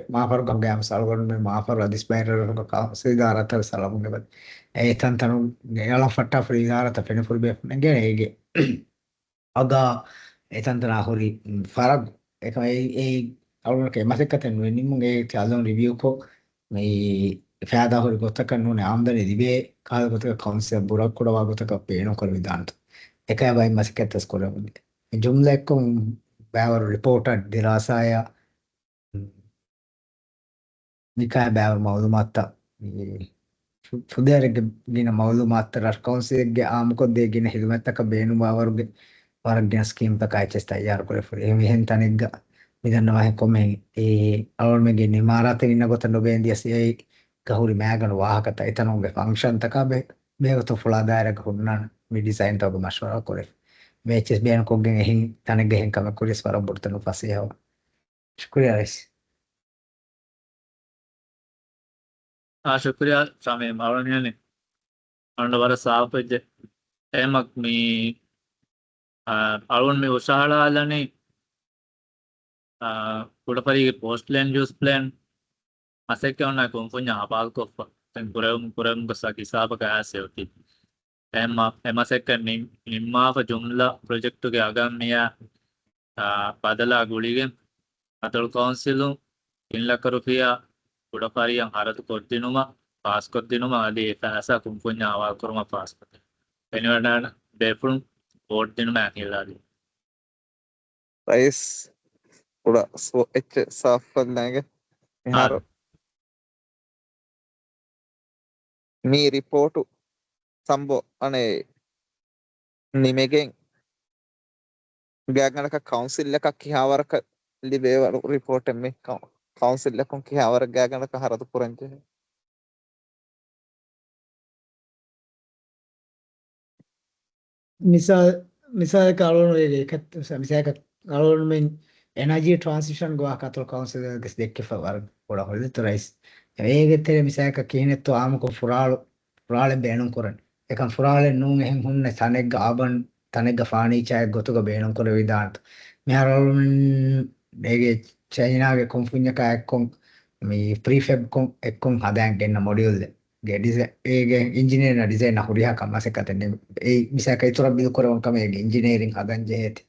maafar gam salgon me maafar adis bayra ka sidara tar salamun ge e tan tanu yala fatta fri idara ta fen furbe nge ege aga e tan tana hori farag ek e algon ke mase katen ni munge chalon review ko mai faada hori gotaka nune amdani dibe kaal gotaka concept burak koda wa gotaka peeno kor vidanto එකයි බයි මසිකැත්තස් කරමුද ජුම්ලා එක්කම බෑවර රිපෝටර් දිරාසාය නිකාය බෑවර මවුලුමාත්තා සුදෑරගේ ගින මවුලුමාත්තා රස්කවුන්සිල්ගේ ආමකොද්දේ ගින හිදුමැත්තක බේනු බාවරුගේ වරගෙන scheme තකයි chess තයාර කරේ ෆුරේ එහෙන් තනෙග්ග මිදන්නවා කොමෙන් ඒ අලොල්මගේ නිමාරාතේ ඉන්න ගොත නොබේන්දියස් ඒ ගහුරි මෑගන වාහකත එතනුගේ function තක බේගත ෆුලා දායරක හුන්නන මේ design තවක මශවරා කරේ මේ HSB යන කොගෙන් එහින් තනෙග්ග එහෙන් කම කුරියස් වර බොර්තන පස්සේ හව शुक्रिया रईस शुक्रिया समय मावळनियाने अंड वर सापजे एमक मी अळवण मी उशाळालनी कुडपरी पोस्ट लैंड यूज प्लान असेके उन्ना कुंफुnya apal ko ten kurem ko sa kisaba ka ase oti ema second nimma fa jumla project ge agam miya badala guligen අතල් කවුන්සිලු ඉල්ලක රුපියා උඩපරියන් හරතු කොද්දිනුම පාස් කොද්දිනුම ආදී පැසා කුම්පුඤ්ඤා අවල් කරුම පාස් කොට එනිවඩාන බෙෆුන් බෝඩ් දිනුම ඇහිලාදී රයිස් උඩ සෝ එච් සාෆ්ෆල්ලාගේ මෙහර මේ රිපෝටු සම්බෝ අනේ නිමෙගෙන් ගෑගනක කවුන්සිල් එකක් කියාවරක लिबे रिपोर्ट में काउंसिल लकों की हावर गया का हरत पुरंजे मिसाल कालोन वे ket मिसाल का कालोन में एनर्जी ट्रांजिशन गोवा का तो काउंसिल के देख के फवर पड़ा हो तो राइस ये तेरे मिसाल का कहने तो आम को फुराल बेणुं करन एकन फुराल नु में हम ने थाने गाबन තනෙග ෆානීචායක් ගොතුක බේනුම් කර විදාන්ත මෙහරවුන් ඒගේ චයිනාගේ කොම්ෆුඤ්ඤක එක්කොන් මේ ප්‍රීෆැබ් කොන් එක්කොන් හදෑන් ගෙන්න මොඩියුල්ද ගේ ඒගේ ඉංජිනේර් ඩිසයින් හුරියා කම්මසෙක් අතන්නේ ඒ මිසක ඉතුරු බිල් කරවන කම ඒගේ ඉංජිනේරින් හදන් ජෙහෙති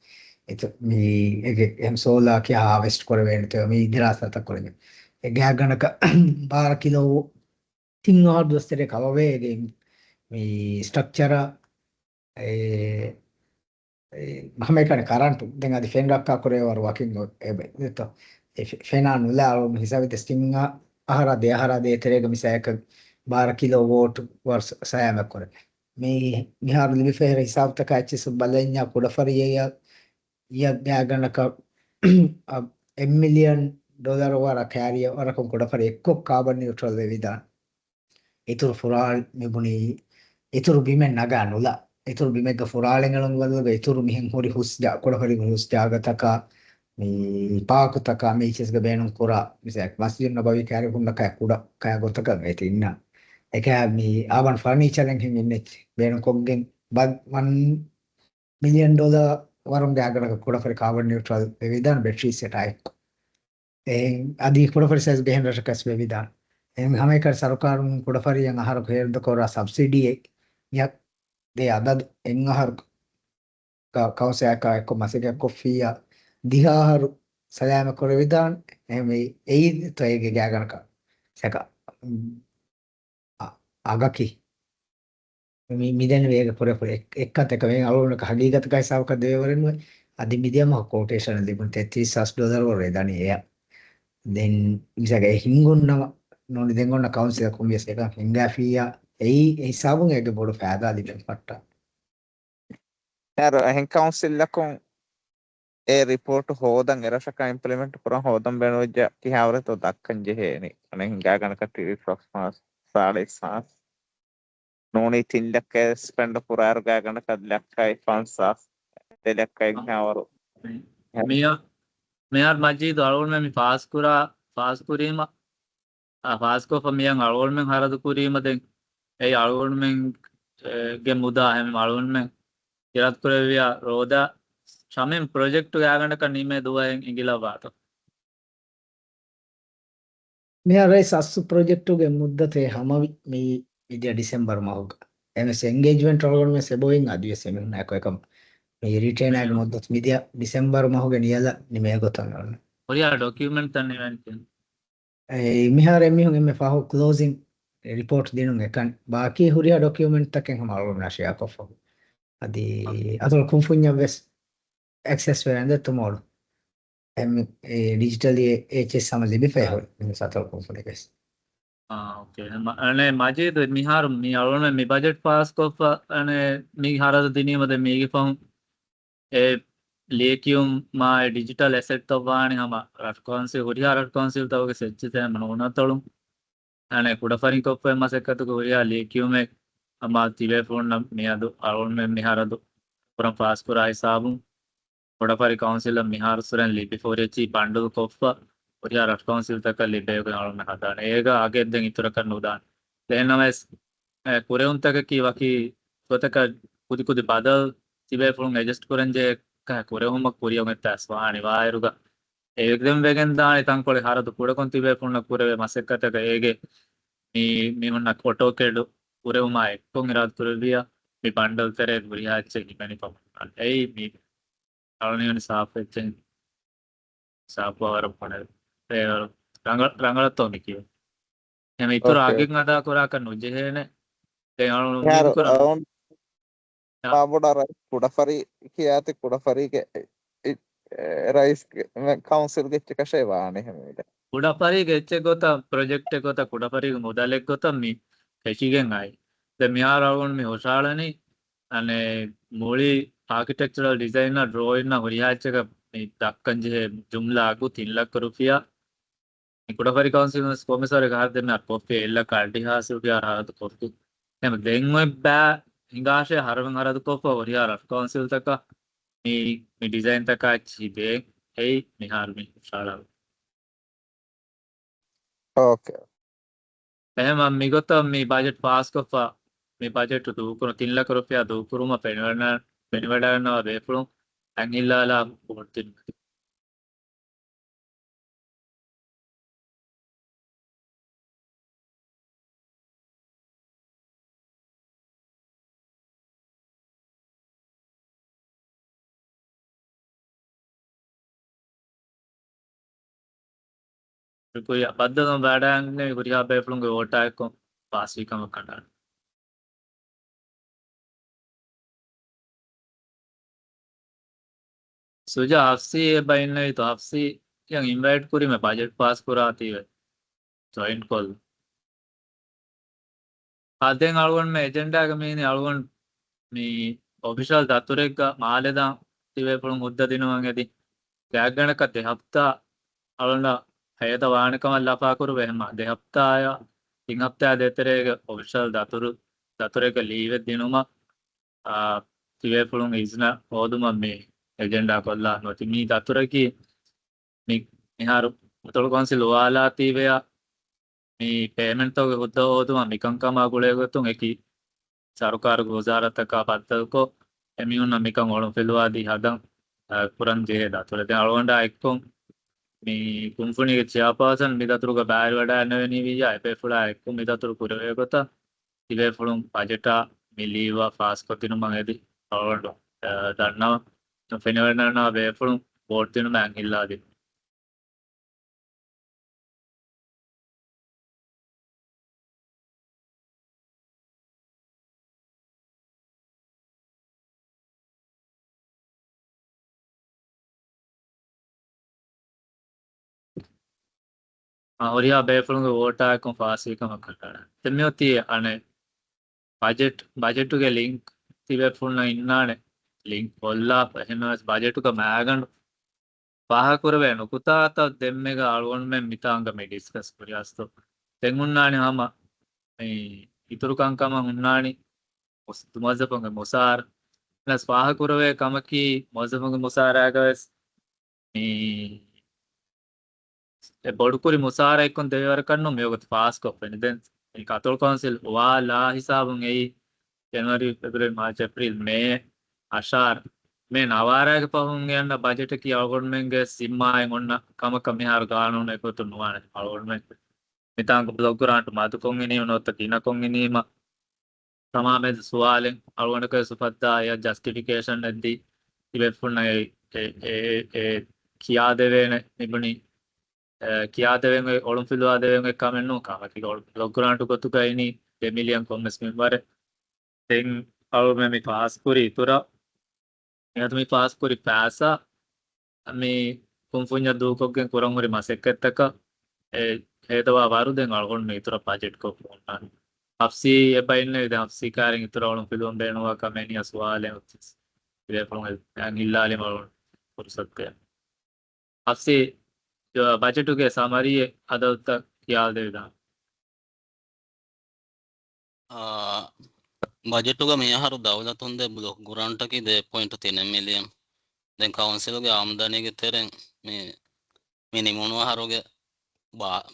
මේ ඒගේ එම් සෝලා කියා හාවෙස්ට් කර වෙන්නත මේ ඉදිරාසත කරන්නේ ඒ ගෑ ගණක 12 කිලෝ තිංගාඩ් දස්තරේ කවවේගේ මේ ස්ට්‍රක්චර මහමේකන කරන්ටු දැන් අද ෆෙන් රක්කා කරේ වර වකින් එබෙත ෆෙනා නුලා හිසවිත ස්ටිංග ආහාර දෙ තෙරේග මිසයක 12 කිලෝ වෝට් වර්ස සෑම කර මේ මිහාර ලිබි ෆෙර හිසාබ් තක ඇච්චිස් බලෙන්යා කුඩෆරිය ය ගාගනක $1 මිලියන් වර කෑරිය වරකම් කුඩෆරි එක්ක කාබන් නියුට්‍රල් වෙවිදා ඉතුරු ෆුරාල් නිබුණි ඉතුරු බිමෙන් නගා නුලා ඉතුරු බිමෙක ෆුරාලෙන් වලද ඉතුරු මිහෙන් හොරි හුස්ජා කොඩෆරි හුස්ජාගතක මේ පාකුතක මේචස්ග බේනුම් කුරා මිසක් මස්ජින්න බවි කෑරි හුන්න කය කුඩ කය ගොතක වෙති ඉන්න ඒක මේ ආවන් ෆර්නිචරෙන් හින් ඉන්නේ බේනුම් කොග්ගෙන් $1 මිලියන් වරුම් ගාගනක කොඩෆරි කාබන් නියුට්‍රල් වෙවිදාන බැටරි සෙට් අය අදී කොඩෆරි සයිස් බෙහෙන් රටකස් වෙවිදාන එම් හැමේක සරකාරුන් කොඩෆරියන් ආහාර හේරද කොරා සබ්සිඩි යක් de ada en ahar causa ka ko masike ko fia diharu salama ko vidan eme ei to ege gagan ka saka agaki mi miden vega pore ekkat එක වෙන අලුණක හගීගත ගයි සාවක දෙවරෙන් අදි මිදියම quotation දෙපුන් $33,000 වර එදානි එය then මිසගේ හින්ගොන්නම නොනි දෙන්ගොන්න council කොම්බියස් එක හින්ගා ෆියා ei sabun ege bodu fada liben patta यार हैं council लकों ए report होदं एरशका implement पुरा होदं बेनोज कि हावरे तो दक्कन जे है नी अने हिंगा गनक टीवी फ्रॉक्स साड़े सास नोनी 3 लाख स्पेंड पुरा आर गा गनक लक्काई फंसास ते लक्काई हावरो මෙයාත් මජීද් අලුල්මෙන් ෆාස්කුරීම ෆාස්කෝෆමියන් අලුල්මෙන් හරදු කුරීම දෙන් ඒ අලුල්මෙන් ගේ මුදා හැම අලුල්මෙන් ඉරත් කරවියා රෝදා ශමෙන් ප්‍රොජෙක්ට් ගාගනක නිමේ දුවයෙන් ඉගිලා වාත මෙහරයි සස්සු ප්‍රොජෙක්ටුගේ මුද්දතේ හැම මේ විදිය ඩිසෙම්බර් මාහුක එමස් එන්ගේජ්මන්ට් රෝගන් මේ සෙබෝයින් අදිය සෙමින් නැකෝ එකම මේ රිටේන් එක මුද්දත් විදිය ඩිසෙම්බර් මාහුගේ නියලා නිමේ ගොතන් ගන්න ඔරියා ඩොකියුමන්ට් තන් ඉවෙන්ට් මිහාර එමිහුන් එමෙ ෆාහු ක්ලෝසින් රිපෝට් දිනුන් එකන් ಬಾಕಿ ಹುರಿಯ ಡಾಕ್ಯುಮೆಂಟ್ ತಕ್ಕೆ ಹಮ ಅಳೋ ನಾಶಿಯಾ ಕೊಫೋ ಅದಿ ಅದರ ಕುಂಫುnya ವೆಸ್ access වෙනද tomorrow digitally hs samali be fair in satal kumpune guys okay ane majid mihar mi alone mi budget pass kof ane mi harada dinimade mi gifam e lekium ma digital asset to waani hama ratkonsi horiya ratkonsi tawge sechite manonatolum ane kudafari kof masekatu horiya lekium e ama telephone me adu alone mi haradu puram pass kura hisabum Kodafari Council Mihar Suran Libi for Echi Pandu Kofa, Uria Rat Council Taka Libe Hadan, Ega Aged the Iturakan Nudan. Then as Kureun Takaki Waki Kotaka Kudiku the Badal, Tibe from Majest Kuranje, Kureuma Kuriometas, Vanivaruga. Egem Veganda, Tankole Hara the Kurakon Tibe from Kure Masakata Ege, Mimana Koto Kedu, Kureuma, Kongrad Kurvia, Mi Bandal Tere, Uria Check, Penipum, and A. Alunian Safet Sapawar Rangalatonic. Emitur Aging Ada Kurakan Ujene, they are Baboda Kudafari Kiati Kudafari Rice Council get Chekasheva. Kudafari get Gota project Gota Kudafari Mudalek Gota me, Keshigangai. The Miar around me Hoshalani and a Muli architectural designer drawing na horiyaachaka me dakkan je jumla agu 3 lakh rupiya Kodafari council nas commissar gar de me kofe ella kaldi hasu ya haradu kofu em denwe ba hingashe harwan haradu kofu horiya rat council taka me design taka chibe hey me harmi shala Okay ehma me gota me budget pass kofa me budget du kono 3 lakh rupiya du kuruma penwana වෙන වැඩ කරනවා වේපුළුම් ඇඟිල්ලාලා පොට්ටින් कोई पद्धत बैडांगे कुरिया बेफलुंगे ओटा को पासी कम कटा सुजा हफ्सी बाइन नहीं तो हफ्सी yang invite kuri me budget pass kurati ve join call aden algon me agenda ga me ni algon me official daturek ga maleda tive pulun udda dinuwan edi gagana ka de hafta alona hayata waanakam alla pa kuru ve ma de hafta aya tin hafta detere ga official daturek ga leave dinuma tive pulun isna oduma me agenda kolla noti mi daturaki mi miharu tol council wala tiveya మీ payment తో ఉద్దవదు మికంకమ గుళేగతుం ఎకి సర్కారు గుజారతక పద్దకో ఎమియున్న మికం ఒళం ఫిలువాది హదం పురం జేదా తొలతే అళవండ ఎక్కం మీ కుంఫునిಗೆ చియాపాసన్ మిదతురుగ bear vada అనవని via ఎపెఫులా ఎక్కు మిదతురు కురవేగత ఇవే ఫులం బజెటా మిలీవా ఫాస్ కొతిను మంగది అళవండ దన్నవ ఫెనవెనన వేఫులం బోర్తిను మ్యాంగిల్లాది Oriya befulunge vote akon fasi kama katara temyoti ane budget ge link tibe fulna innane link holla ehmas budget ka magan paha kurave nukuta ta demmega algon men mitanga me discuss kuriyasto tengunnani hama me ituru kankama unnani muazzafange musar nas paha kurave kamaki muazzafange musara ga me බොඩුකුරි මුසාර එක්කොන් දෙවර කන්නු මෙයොගත pass කොප්පෙන දැන් මේ කතෝල් කවුන්සිල් වාලා හිසාබුන් එයි January February March April May ಅಶಾರ್ ಮೇ ನವಾರಾಗ ಪಹುಂ ಯನ್ನ ಬಜೆಟ್ ಕಿ ಅಳಗೊಂಡ್ಮೆಂಗೆ ಸಿಮ್ಮಾಯ್ ಒನ್ನ ಕಮಕ ಮಿಹಾರ ಗಾನೂನ ಎಕೊತು ನುವಾನೆ ಅಳಗೊಂಡ್ಮೆಂಗ್ ಮಿತಾಂಗ ಬ್ಲೊಗ್ಗುರಾಂಟು ಮಾತುಕೊಂಗಿನಿ ಉನೊತ್ತ ಕಿನಕೊಂಗಿನೀಮ ತಮಾಮೆದ್ ಸುವಾಲೆಂ ಅಳಗೊಂಡಕ ಸುಫದ್ದಾ ಯ ಜಸ್ಟಿಫಿಕೇಶನ್ ಎದ್ದಿ ಇವೆಫುನ್ನ ಕಿಯಾ ದೇವೇನೆ ನಿಬುಣಿ කියාදවෙන් ඔළුම් පිළුවාදවෙන් කමෙන්නු කාමති ලොග්ගරාන්ටු කොතු කයිනි දෙමිලියන් කොම්මස් මෙම්බර තෙන් අලුමෙමි පාස්කුරි ඉතුර එතුමි පාස්කුරි පාසා මේ කුම්ෆුඤ්ඤ දූකොක්ගෙන් කුරංහුරි මසෙක්කත්තක හේතවා වරුදෙන් අලගොන් මේ ඉතුර බජෙට් කො ෆෝන්නාන් අප්සි එබයින්න ඉද අප්සි කාරෙන් ඉතුර ඔළුම් පිළුම් බේනවා කමෙනි අස්වාලෙන් උත්ස් ඉවේ ෆෝන් ඇංගිල්ලාලි මලොන් පුරුසත්කය අප්සි ಬಜೆಟ್ಗೆ ಸಮರಿ ಅದೌತ ಕಿಯಾಲ್ ದೇವಿದ ಬಜೆಟ್ಗೆ ಮೇಹಾರು ದೌಲತುಂದೆ ಬ್ಲೊಕ್ ಗುರಾಂಟಕಿ 2.3 ಮಿಲಿಯನ್ ದೆನ್ ಕೌನ್ಸಿಲ್ಗೆ ಆಮದನಿಗೆ ತೆರೆಂ ಮಿನಿಮಮ್ ಹಾರೋಗೆ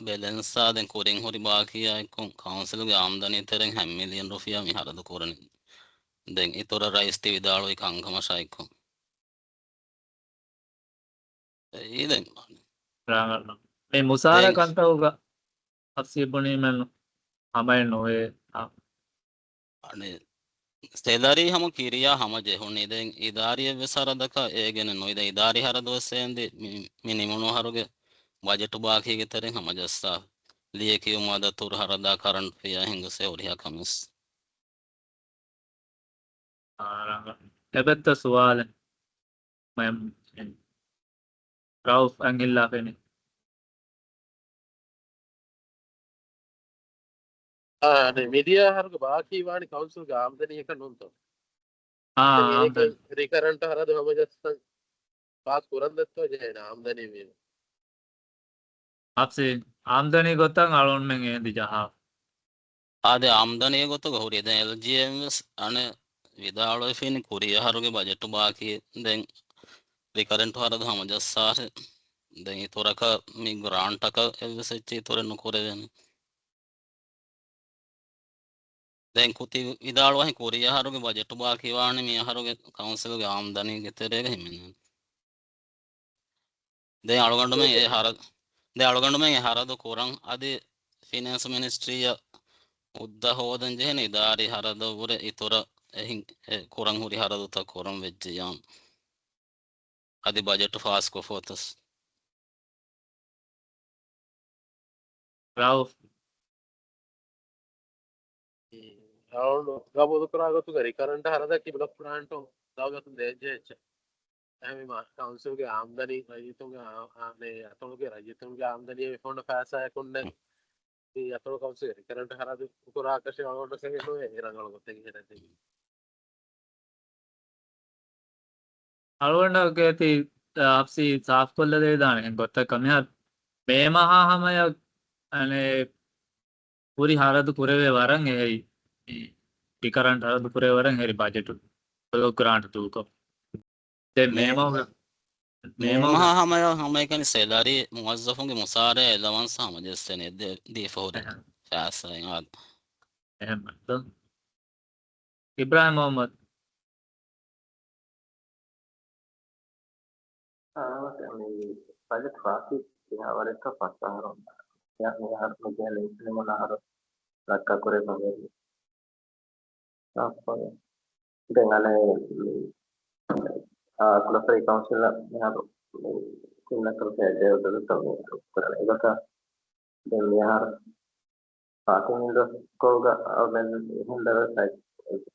ಬ್ಯಾಲೆನ್ಸ್ ದೆನ್ ಕೋರಿಂಗ್ ಹೊರಿ ಬಾಕಿ ಐಕೊಂ ಕೌನ್ಸಿಲ್ಗೆ ಆಮದನಿ ತೆರೆಂ 1 ಮಿಲಿಯನ್ ರುಫಿಯಾ ಮಿಹಾರದು ಕೋರನಿ ದೆನ್ ಇತರ ರೈಸ್ ತಿ ವಿದಾಳೋ ಇಕ ಅಂಗಮ ಶೈಕೊಂ ಇದೆನ್ මේ මුසාර කන්තවුග අප්සිබුණී මෙන්න හමයි නොවේ අනේ ස්තේදාරී හම කිරියා හම ජෙහුන් ඉදෙන් ඉදාරිය වෙසරදක ඒගෙන නොයිද ඉදාරි හරදොස්සෙන්දි මිනිමුණු හරුගේ බජට් ಬಾಕಿಗೆ ತೆರೆಂ ಹಮ ಜಸ್ಸಾ ಲಿಯಕಿಯು ಮಾದ ತುರ್ ಹರದ ಕರೆಂಟ್ ಫಿಯಾ ಹಿಂಗಸೆ ಒರಿಯಾ ಕಮಿಸ್ එබැත්ත සුවාල මම රවුෆ් ඇඟිල්ලා පෙනේ මීඩියා හරක ಬಾಕಿ ವಾಣಿ ಕೌನ್ಸಿಲ್ ಗೆ ಆಮದನಿ ಏಕ ನುಂತ ರಿಕರೆಂಟ್ ಹರದ ಹಮ ಜಸ್ತ ಪಾಸ್ ಕುರಂದತ್ತೋ ಜೇನ ಆಮದನಿ ವಿ आपसे आमदनी गोतंग आलोन में दी जहा ಆದೆ ಆಮದನಿ ಗೊತ್ತು ಗೌರಿ ದೆನ್ ಎಲ್ಜಿಎಂಎಸ್ ಅನೆ ವಿದಾಳೋ ಫಿನ್ ಕುರಿಯ ಹರುಗೆ ಬಜೆಟ್ ಬಾಕಿ ದೆನ್ ರಿಕರೆಂಟ್ ಹರದ ಹಮ ಜಸ್ಸಾ ದೆನ್ ಇತೋರಕ ಮಿ ಗ್ರಾಂಟ್ ಅಕ ಎಲ್ಸೆಚ್ಚಿ ತೋರೆನ್ನು ಕೋರೆವೆನ್ දැන් කුති විදාලුවහි කොරියා හරුගේ බජට් බා කිවානේ මේ හරුගේ කවුන්සිල්ගේ ආම්දනීගේ තෙරේක හිමිනේ දැන් අලුගඬුමෙන් ඒ හර දැන් අලුගඬුමෙන් ඒ හරද කොරන් අදී ෆිනාන්ස් මිනිස්ට්‍රිය උද්ද හෝදන් ජෙහෙන ඉදාරි හරද උර ඉතොර එහින් කොරන් හුරි හරදුත කොරන් වෙච්චියම් අදී බජට් ෆාස් කොෆෝතස් රවුෆ් అవును ගබොදු කරාගතු රිකරන්ට හරදක් බ්ලොක් ප්ලාන්ට දාගතු දේජේච්ච එහෙම කවුන්සිල්ගේ ආම්දනී රජතුන්ගේ ආනේ අතොලගේ රජතුන්ගේ ආම්දනිය ෆොන්ඩ ෆෑසයකුන්න මේ අතොල කවුන්සිල් රිකරන්ට හරද උකුරාකෂ වලට සෙහෙනෝ ඉරංගල ගොතේ හිටදී අලුගඬ ති අපසි साफ කොල්ල දේ දාන ගොත්ත කමිය මේ මහා හමය අනේ පුරි හරදු පුරවේ වරන් එයි ටිකරන්ට හරදු පුරේ වරන් හෙරි බජට් ලොක්කරාන්ට තූකෝ දැන් මේ මහා හමය හමය කියන්නේ සෙලාරි මුවස්සෆුන්ගේ මුසාරය එලවන්ස හම ජස්සනේ දී ෆෝරි ෆෑසයෙන් ආද එහෙම ඉබ්‍රාහිම් මොහමද් Banyak traffic ya mereka pasaran yang harus menjadi mana harus laka kore menjadi apa ya dengan kalau free council yang harus kita kerja ada untuk tahu kurang itu kan dan yang harus parking itu kalau gak dan hendak saya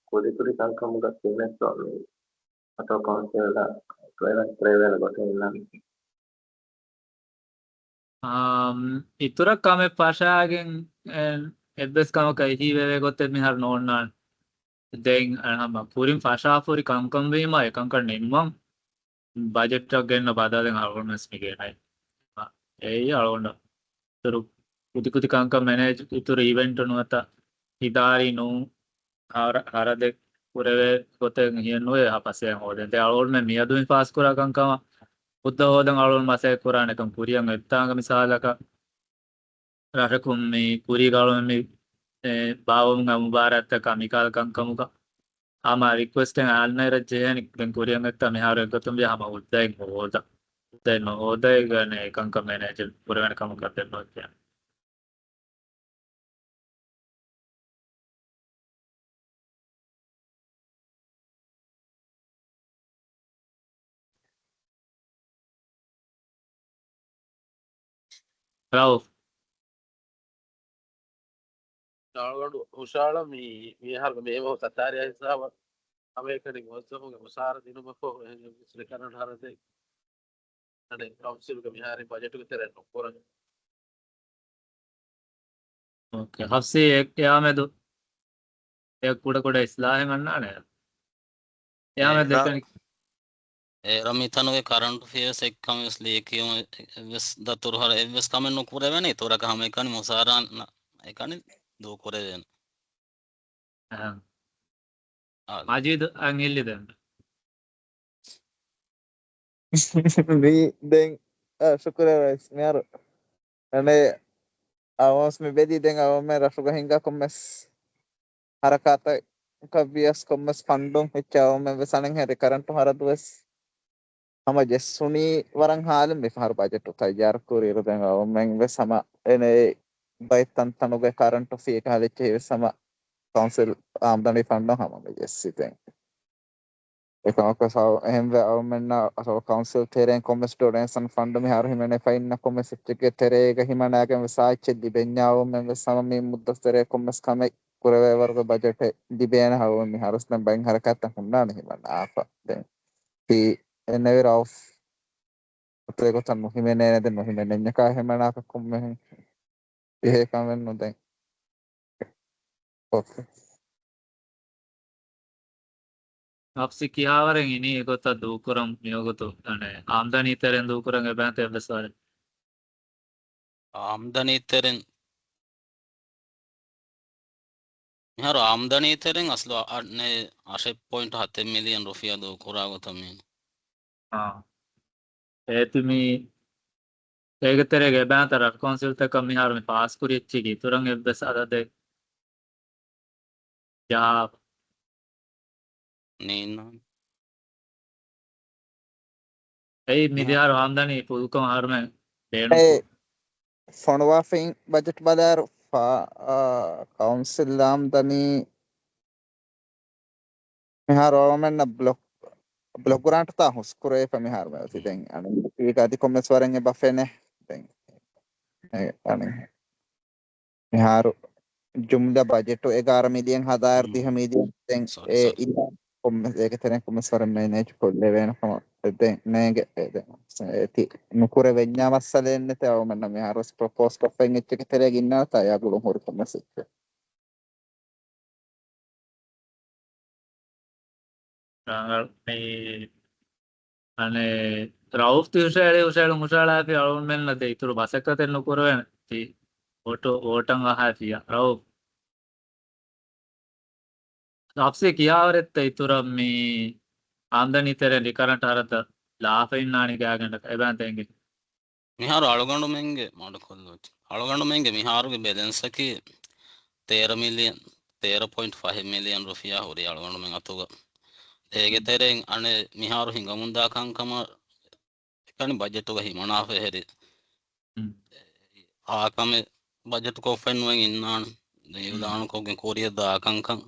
kuri kan kamu gak sini soal atau council lah travel buat ඉතුරක් කම පශාගෙන් එදස් කමක හිවේ ගොත්තෙත් මිහර නෝන්නාන් දෙන් හම පුරින් ෆශාපුරි කංකම්වීම එකංක නිම්මම් බජෙට්ටක් ගන්න බදාදෙන් අලුවනස්මිගෙනයි ඒ අලුවන්න තුරු පුතිකුති කංක manage ඉතුර event නුවත හිදාරි නු හරදෙක් පුරවේ ගොතෙන් හියන්නුවේ පසේ හෝදෙන් අලුවල්ම මියදුමින් පාස්කුරා කංකම උද්ද හෝදන් අලුවල් මසය කුරානකම් පුරියන් එත්තාංග මිසාලක රටකුම් මේ පුරී ගලුවම භාවම මුබාරත්තක මිකාල කංකමුක ආම රික්වෙස්ටෙන් ආල්නයි රජ්ජයනික් කුරියන් එත්තා මෙහාර එකතුම් හම උද්දයින් හෝද උද්දයින් හෝදය ගන එකංක manager පුරවැන කම කරදෙන් නොත්ය රවුෆ් නාගඩු උෂාල මේ හර මේම සතාරය හිසාව අමේකනින් වස්සමුගේ මුසාර දිනුමකෝ ශ්‍රිකරන් හරදේ අනේ කවුන්සිල්ගේ මිහාරි බජට්ක තෙරෙන්න කොරන් ओके हफ्सी एक या में दो एक कुड़ा इस्लाह गन्ना ने या में देखने රමිතනුවේ කරන්ට් ෆියර්ස් එක්කම ස්ලේකියම එවස් දතුරු හර එවස් කමෙන් නුකුර වෙන ඒතොරක හැම එකනි මුසාරාන් එකනි දෝ කොරේ දෙන माजिद अंगिल दे Ni den shukura ismiar ane awas me bedi den awame rashuga hinga kommes harakata kavias kommes fundung hechawame vesanen he recurrent haradues hama jessuni waran halem me har budget tayar kurir den awame ve sama ene baitan tanuge current fee ka haleche sama council amdani fundung hama me jessiten එකක සව එහෙම අවමන්න අසව council තේරෙන් commerce donation fund මේ හර හිමනේ fine commerce එකේ තේරේක හිමනාගේ සාච්ච දිබෙන්ඥාව මෙව සමමි මුද්දස්තරේ commerce කම කුරවේ වර්ග budget දිබේන හව මේ හරස්න බැං හරකත් හුන්නා නේ හිමන ආප දැන් පි එනවර ඔෆ් අතේ කොතන් හිමනේ නේද හිමනේ ඤකා හිමනාක කොම්මෙ එහෙ කමෙන් නොදැන් ඕකේ आपसी कियावरें इनी एगोता दूकुरम मियोगोतो अने आमदनी तेरें दूकुरं एबंते एबसारे ආම්දනීතරෙන් මෙහර ආම්දනීතරෙන් අස්ලු අන්නේ 8.7 මිලියන් රුපියල් දෝ කුරාගතමින් हाँ तुमी एक तेरे के बैंतर कौंसिल तक कमी हार में पास कुरी अच्छी की तुरंग एबसादा दे ජා නීන්න ඒ මිදිහාර ආම්දනි පුදුකම හරම ඒ බේනුකු ಫಣವಾಫಿಂಗ್ ಬಜೆಟ್ ಬದಾರ್ ಕೌನ್ಸಿಲ್ ಆಮ್ದನಿ ಮಿಹಾರ್ ಓಮೆನ್ನ ಬ್ಲೊಕ್ ಗುರಾಂಟ್ ತಾ ಹುಸ್ಕುರೆ ಫಮಿಹಾರ್ ಮೇಲ್ತಿ ದೆಂಗ್ ಅನಿ ಈಗ ಅದಿ ಕೊಮ್ಮೆಸ್ ವರಂಗೆ ಬಫೆನೆ ದೆಂಗ್ ಅನಿ ಮಿಹಾರು ಜುಮ್ಲ ಬಜೆಟ್ 11 ಮಿಲಿಯನ್ 10 ಮಿಲಿಯನ್ ದೆಂಗ್ සොරි ඒ සොරි ඉන්න කොම්මස් ඒක තැන කොම්මස් වරන් මේනේජ් කොල්ලේ වෙනකම දැන් නේගේ ඒති නුකුර වෙඤ්ඤාවස්සලෙන්න තව මන්න මෙහරස් ප්‍රොපෝස් කොෆෙන් එච්ච එක තෙරේ ගින්නා තා යාගුල හොරු කොම්මස් එච්ච මේ අනේ රවුෆ් තිවසෑලේ උසෑලු මුසාලාපි අලුන් මෙන්නද ඉතුරු බසක තෙන්න කුරවෙන ති ඕටන් අහතිය රවුෆ් අපසේ කියාවරෙත්ත ඉතුරම් මේ ආම්දනි තෙර ලිකරන්ට අරත ලාෆයින්නානි ගෑගන්නට එබෑන් තැන්ගේ මිහාරු අලුගණ්ඩු මෙන්ගේ මඩ කොල්ලොත් අලුගණ්ඩු මෙන්ගේ මිහාරුගේ බෙලන්සකි 13 මිලියන් 13.5 මිලියන් රුපියා හොරි අලුගණ්ඩු මෙන් අතුග ඒගෙ තෙරෙන් අනේ මිහාරු හිඟමුන්දා කංකම එකනි බජට් එක හිමනාෆේ හෙරි ආකම බජට් කොෆෙන්වෙන් ඉන්නාන දේවදාන කොගෙන් කොරිය දාකංකම්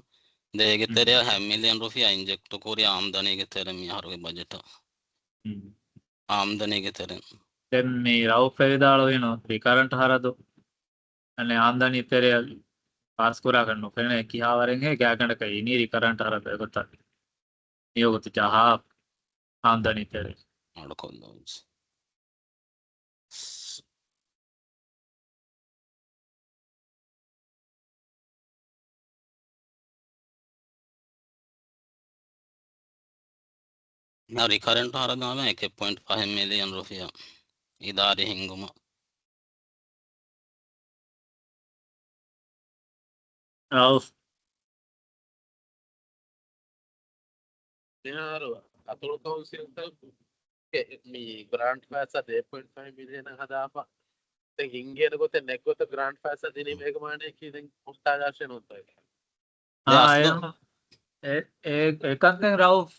දේගෙ තෙරය 6 මිලියන් රුපියා ඉන්ජෙක්ට් කොරිය ආම්දනීගෙ තෙර මිහාරුගේ බජට් ආම්දනීගෙ තෙරෙන් දැන් මේ රවුෆ් එවිදාලෝ වෙනෝ ලිකරන්ට හරදු අනේ ආම්දනි තෙරය පාස් කුරා ගන්න ෆෙන කියාවරෙන් හේ ගෑගන්නක ඉනි ලිකරන්ට හරද එකොත නියෝගත ජහා ආම්දනි තෙරේ මඩ කොල්ලොත් Now current හරගාම 1.5 මිලියන් රුපියා ඉදාරි හිංගුම රවුෆ් මිහාරු අතුරු කවුන්සිල් මේ ග්‍රාන්ට් ෆෑසා 2.5 මිලියන හදාපා දැන් හිංගේන ගොත නැග්ගොත ග්‍රාන්ට් ෆෑසා දිනේ මේකමානේ කීදෙන් මුස්තාජාෂේ නොතයි එකක්ෙන් රව්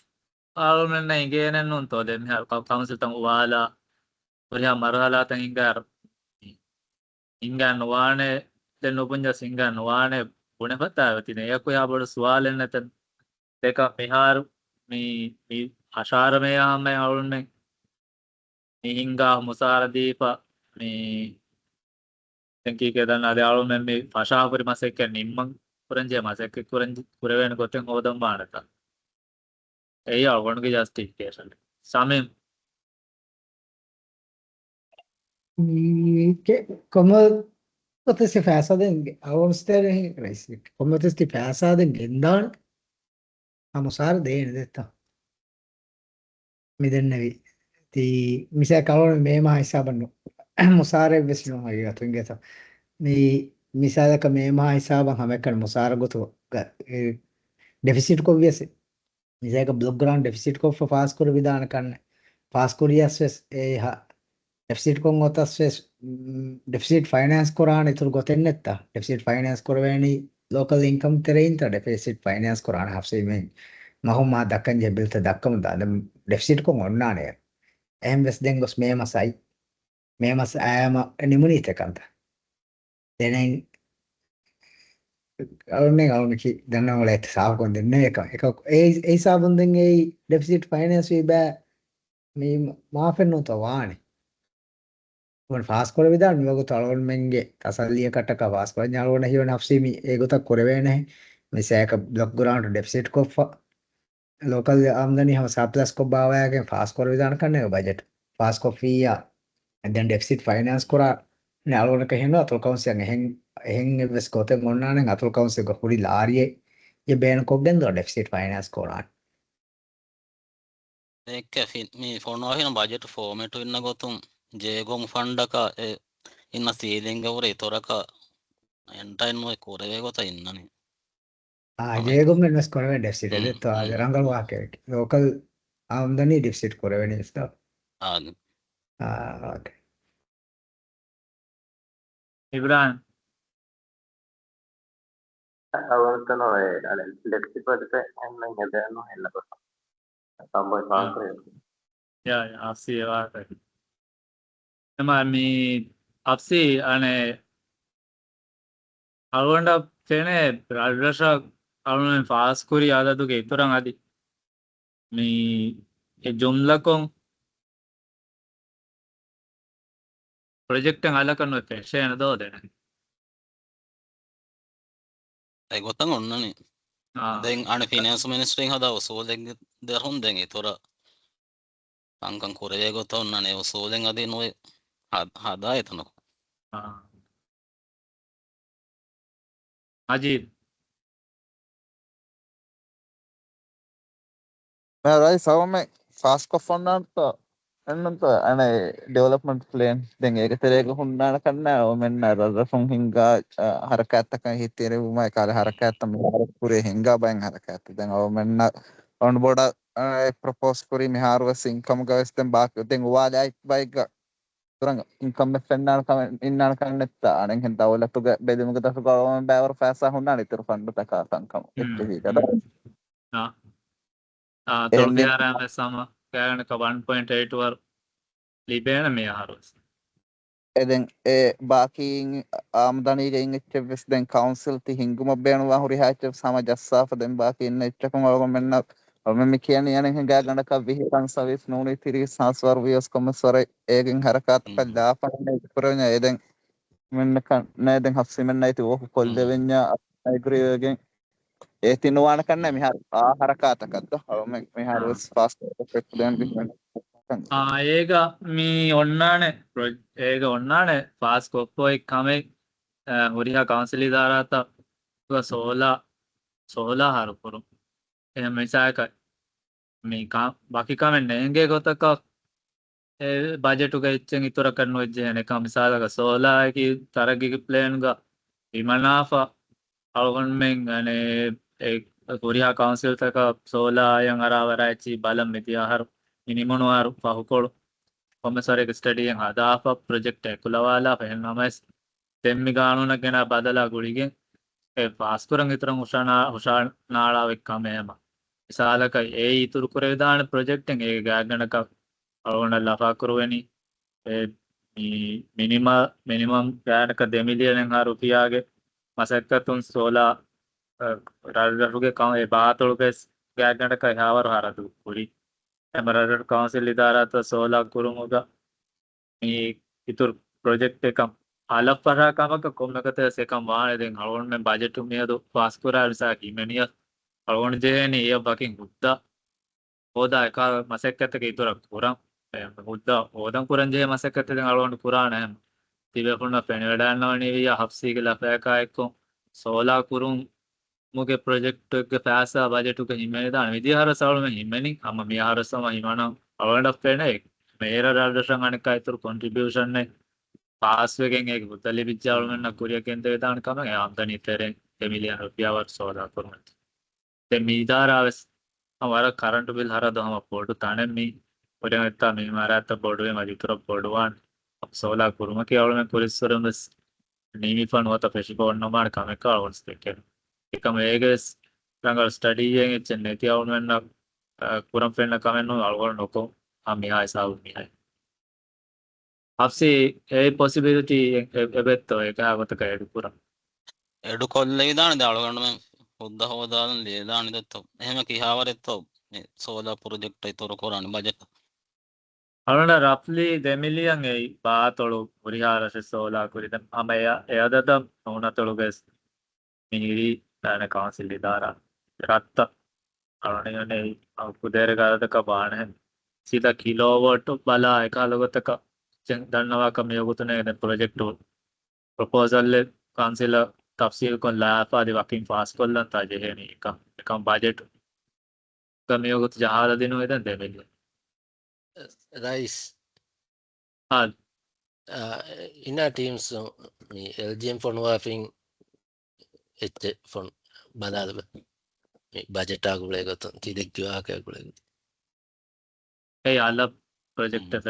ආල්මෙන්න ඉගේනෙන් උන්තෝ දෙම කවුන්සිල්තන් වාලා ඔරියා මරහලාතන් ඉංගාර ඉංගන්න වානේ දෙන්න උපුංජ සිංගන්න වානේ පුණපත්තාවතින යකු යාබොඩ ස්වාලෙන් නැත දෙක මිහාරු මේ අශාරමයාම අවුල්නෙන් මිහිංගා මුසාරදීප මේ තැකීකෙදන්න අද අවුල්මෙන් මේ පශාපරි මසෙක්ක නිම්මං පුරංජය මසැක්ක කුරවෙන ගොතෙන් හෝදම් බානත ඒ අවගොන්ගේ ජස්ටිකේෂන් සමෙන් como você se faz a vamos ter como você se faz a gendal vamos a de detta me den navi ti misa kalon me ma hisabanno musare vesno ayiga tungeta me misala ka me ma hisaban hamekan musara goto deficit ko viese misa ka block ground deficit ko fast kor vidan kan fast korias e ha deficit kon otas deficit finance korana itur goten netta deficit finance korveni local income tereinta deficit finance korana hafse men mahumma dakkan jebilta dakkam da deficit kon onnane ehm ves dengos me mas ayama nimunite kanta denen අවුනේ කි දන්නවල ඇත්ත සාවකොන් දෙන්නේ එක ඒ සාබුන් දෙන් ඒ deficit finance වේ බෑ මේ මාෆෙන්නෝ තවානේ one fast करे विदा निवगो तळवन मेंगे तसल्लिय कटक फास्ट करे न्यालवन हियो नफ्सीमी एगो तक कोरेवेने मिसेक ब्लॉक ग्राउंड डेफिसिट को लोकल आमदनी हम सरप्लस को बावा के फास्ट करे विदा करने बजट फास्ट को फी या एंड देन डेफिसिट फाइनेंस कोरा न्यालवन कहिनो अतुल काउंस यंग हेंग इन्वेस्ट कोते मोन्नाने अतुल काउंस को हुडी लारिये ये बैन को गेंदो डेफिसिट फाइनेंस कोरा ඒක මේ ෆෝනවා හින බජට් ෆෝමැට් වෙන්න ගොතුම් ජේගොම් ෆන්ඩක ඉන්න සීලිංගවර තොරක එන්ටයින් මොය කොරවේ ගොත ඉන්නනේ ජේගොම් ඉන්වෙස්ට් කරවේ डेफिसिट දෙත්ත රංගල වාකේ ලෝකල් ආමදනි डेफिसिट කරවෙන ඉස්ත ඕකේ ඉබ්‍රාන් අවුරුද්දන ඔය අර ලෙක්සි ප්‍රොජෙක්ට් එන්න හෙදන්න එන්නකොට සම්බයි පාසරේ ya afsi wa එම මේ afsi අනේ algonda tene radasha algon fast kuri adaduge ituran adi මේ e jumlakon project එක අලකන ෆැෂන් දෝදෙන ඒ ගොතන් ඔන්නනේ දැන් අනේ ෆිනෑන්ස් මිනිස්ට්‍රියෙන් හදාව සෝලෙන් දරහොන් දැන් ඒතොර අංකන් කොරේ ගොත ඔන්නනේ සෝලෙන් අදින ඔය හදා එතන අජීත් රයි සවම ෆාස් කොෆොන්නන්ට එන්නන්ත අන ඩෙවලප්මන්ට් ප්ලේන් දැන් ඒක තරේක හුන්නාන කන්න මෙන්න රෆොන් හිංගා හරකඇත්තක හිතේරවුම කාල හරකඇත්තම පුරේ හිංගා බයන් හරකඇත්ත දැන් ඔව මෙන්න ඔන් බොඩ ප්‍රපෝස් කුරි මිහාරුවස් ඉන්කම් ගවස්තෙන් බාක් දැන් වාලයි බයික තුරංග ඉන්කම් මෙෆෙන්නාන කම ඉන්නාන කන්නෙත්ත අනෙන් හෙන් දවලතුග බෙදමුග දස ගවම බෑවර ෆෑසා හුන්නාන ඉතුරු ෆන්ඩ් තකා සංකම තොල්ගයාරෑම සම කෑගනක 1.8 වර ලිබේන මේ හරුස් එදෙන් ඒ බාකීන් ආම්දනීගෙන් එච්චෙස් දැන් කවුන්සිල් ති හිංගුම බේනවා හුරි හැච්ච සම ජස්සාෆ දැන් බාකී ඉන්න එච්චකම ඔබ මෙන්න ඔබ මේ කියන්නේ යන හංගා ගණක විහිතන් සවිස් නෝනි තිරි සංස්වර වියස් කොමසර ඒගෙන් හරකාත් කල්ලා පන්නේ පුරණ එදෙන් මෙන්න නෑ දැන් හස්සි මෙන්න ඇති ඕක කොල් දෙවෙඤ්ඤා අයිග්‍රීගෙන් ඒ තිනවාන කන්න මිහාර ආහරකාතකද්ද ඔවම මිහාරුස් ෆාස්ට් එෆෙක්ට් දැන් ඒක මේ ඔන්නානේ ඒක ඔන්නානේ ෆාස් කොප්පෝයි කමෙක් හුරිහා කවන්සිලි දාරාත සෝලා හරුපුරු එහම මිසායක මේ බකි කමෙන් නේගේ ගොතක බජටුක ඉච්චෙන් ඉතුර කරනු වෙච්ජයන එක මිසාලක සෝලායකි තරගික ප්ලේන්ග විමනාෆා අල්ගොන්මෙන් අනේ හුරිහා කවන්සිල්තක සෝලායන් අරාවරයිචි බලම් මෙතියාහරු මිනිමොනුවාරු පහුකොළු කොමසරක ස්ටඩියෙන් හදාප ප්‍රොජෙක්ට එකුලවාලා පෙහෙන් නමස් තෙම්මි ගානුන ගෙන බදලා ගුලිගෙන් පාස්කුරන් ඉතරම් හුෂා නාලාවෙක්කමේම විසාලක ඒ ඉතුරු කරේදාන ප්‍රොජෙක්ටෙන් ඒ ගෑගනක අලුවන ලෆාකුරුවනි මිනිමම් ගෑනක දෙමිලියනෙන් හා රුපියාගේ මසැක්කතුන් සෝලා රල්ගටුගේ කම බාතොළුකෙස් ගෑගනක හාවරු හරතු කුරි එමරට කවන්සිල් ඉදාරාත සෝලා කුරුමුග මේ ඉතුරු ප්‍රොජෙක්ට් එකම් අලක් පරාකමක කොම්නකත සේකම් වානදෙන් අලුවන්ම බජටු මියදු පාස්කුරා විසා කිමනිය අලුවන ජේනි ඒ බකින් හුද්දා හෝදා එක මසැක්කතක ඉතුරක් පුරම් හුද්දා හෝදන් කුරන්ජේ මසැක්කතෙන් අලුවන්ට පුරාණෑම තිබෙපුන්න පෙනවැඩන්නවනේ විය හප්සීක ලපෑකායක්කො සෝලා කුරුම් මුගේ ප්‍රොජෙක්ට් එක පෑසා බජටුක හිමනිදාන විදිහාර සවලම හිමනි අම මියාර සම හිමනම් අවලඩක් පෙනෙක් මේර රල්දශන් අනික අයිතුරු කොන්ට්‍රිබියුෂන් එක පාස්වෙගෙන් ඒක පුතලි විද්‍යාවලමන්න කුරිය කෙන්ද විදාන කම ආම්දනි තෙරෙන් 1 මිලියන් රුපියාවක් සෝලා කුරුමත් දැන් මීදාරාවස් අමර කරන්ට් බිල් හරදම පොඩු තනෙමි ඔරෙන් එත්තා මේ මාරාත බොඩුවේ මජිතුර බොඩුවන් සෝලා කුරුම කියවලම කුරිස්සරමස් නීමි ෆන් වත ෆෙෂිබෝන් නොමාර කමක අවුන්ස් දෙකේ එකම ඒගස් රංගල් ස්ටඩියෙන් එච්චෙන් නැති අවුන්වන්න කුරම් ෆෙන්න කමෙන්නු අල්ගොල් නොකෝ අමිහායි සාවු මිහායි අපසේ ඒ පොසිබිලිටි එබෙත්තෝ ඒක අවතක එඩු පුරම් එඩු කොල්ල විදාන දාලගන්නම හොද්ද හෝදාන ලේදාන දත්තෝ එහෙම කිහාවරෙත්තෝ මේ සෝලා ප්‍රොජෙක්ට් ඉතොර කරන්න බජට් අලුන රෆ්ලි 2 මිලියන් ඒ බාතොළු පුරිහාරශ සෝලා කුරිත අමය එයදද නොනතොළුගස් මිහිරි දාන කවන්සිල් ඉදාරා රත්ත අලුනේ කුදේර ගාදක බාන සීත කිලෝවොට් බලා එකලගතක දන්නවා කමියගුතනේ ප්‍රොජෙක්ට් ප්‍රොපෝසල් කවන්සිල් තෆ්සීල් කොල්ලා ආපාදි වකින් ෆාස් කොල්ලන් තාජෙහෙනි එකම් බජට් කමියගුත ජහාල දිනු එදන් 2 මිලියන් Rice ආ in our teams LGM for nothing for badal budget agule goton tidek juaka agule ඒ අල ප්‍රොජෙක්ට් එක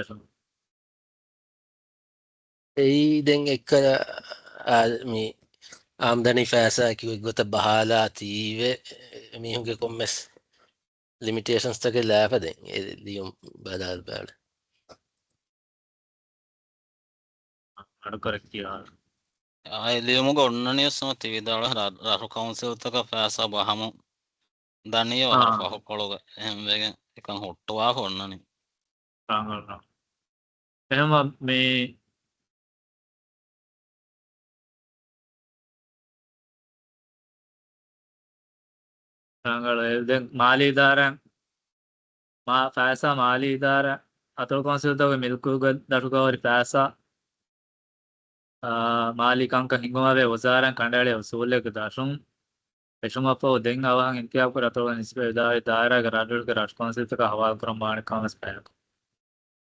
ei den ekkara me ආම්දනි ෆෑසා කිව්වෙ ගොත බහලා තීවේ මිහුගේ කොම්මස් ලිමිටේෂන්ස් තක ලෑපදෙන් ඒ ලියුම් බදාල් බෑල අඩු කරක්තියා එලියමුග ඔන්නනිය සමති විදාල රහු කවන්සිල්තක ෆෑසා බහම දනිය වහර පහු කොළොග එහම්වගෙන එකන් හොට්ටවා ඔන්නනේ රාගල්න එහෙම මේ රංගල දැන් මාලීධාරන් ෆෑසා මාලීධාර අතුල් කොන්සිල්තක මිල්කුග දටුකවරි ෆෑසා මාලිකංක හිංගුමාවේ වසාරන් කණ්ඩායම් සූල්‍යක දශුන් එෂමපෝ දෙන් අවහන් ඉන්තියාව කර අතුල් නිස්බේ දායි දායරාගේ රාඩුල්ක රාජ් කොන්සිල්තක හවාල් කරම් බාණ කමස් පැයක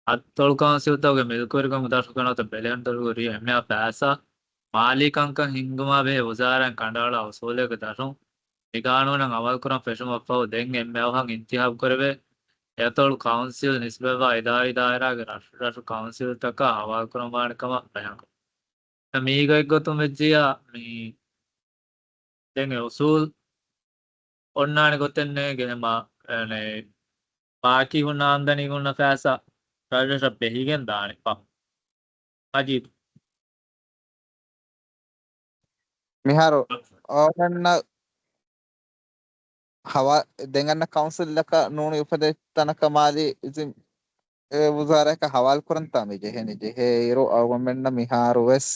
අතුල් කොන්සිල්තක මිල්කුරිකම දශුකනත බෙලෙන්දරුගරි එම්යා ෆෑසා මාලිකංක හිංගුමාවේ වසාරන් කණ්ඩායම් සූල්‍යක දශුන් නිගානුවන අවල් කරම් ෆෙෂමපෝ දෙන් එම්යාවහන් ඉන්තියාව කරවේ එතොල් කවුන්සිල් නිස්බේවා ඉදායි දායරාගේ රාෂ්ට්‍ර කවුන්සිල්තක හවාල් කරම් බාණ කමස් පැයක මීගක් ගොතුම් වෙච්චියා මේ දැන් උසූල් ඔන්නානේ ගොතන්නේ ගෙනමා නේ පාකි හුන්න ආම්දනි හුන්න ෆෑසා රාජශ බෙහිගෙන් දානේ පහ අජීත් මිහාරු ඕන්න හවා දෙගන්න කවුන්සිල් එක නූණු උපදෙස් තනක මාලි ඉතින් ඒ වුසාරයක හවාල් කරන්තා මේ ජෙහෙනි ජෙහෙ ඉරු අවගොම්ෙන්න මිහාරුවස්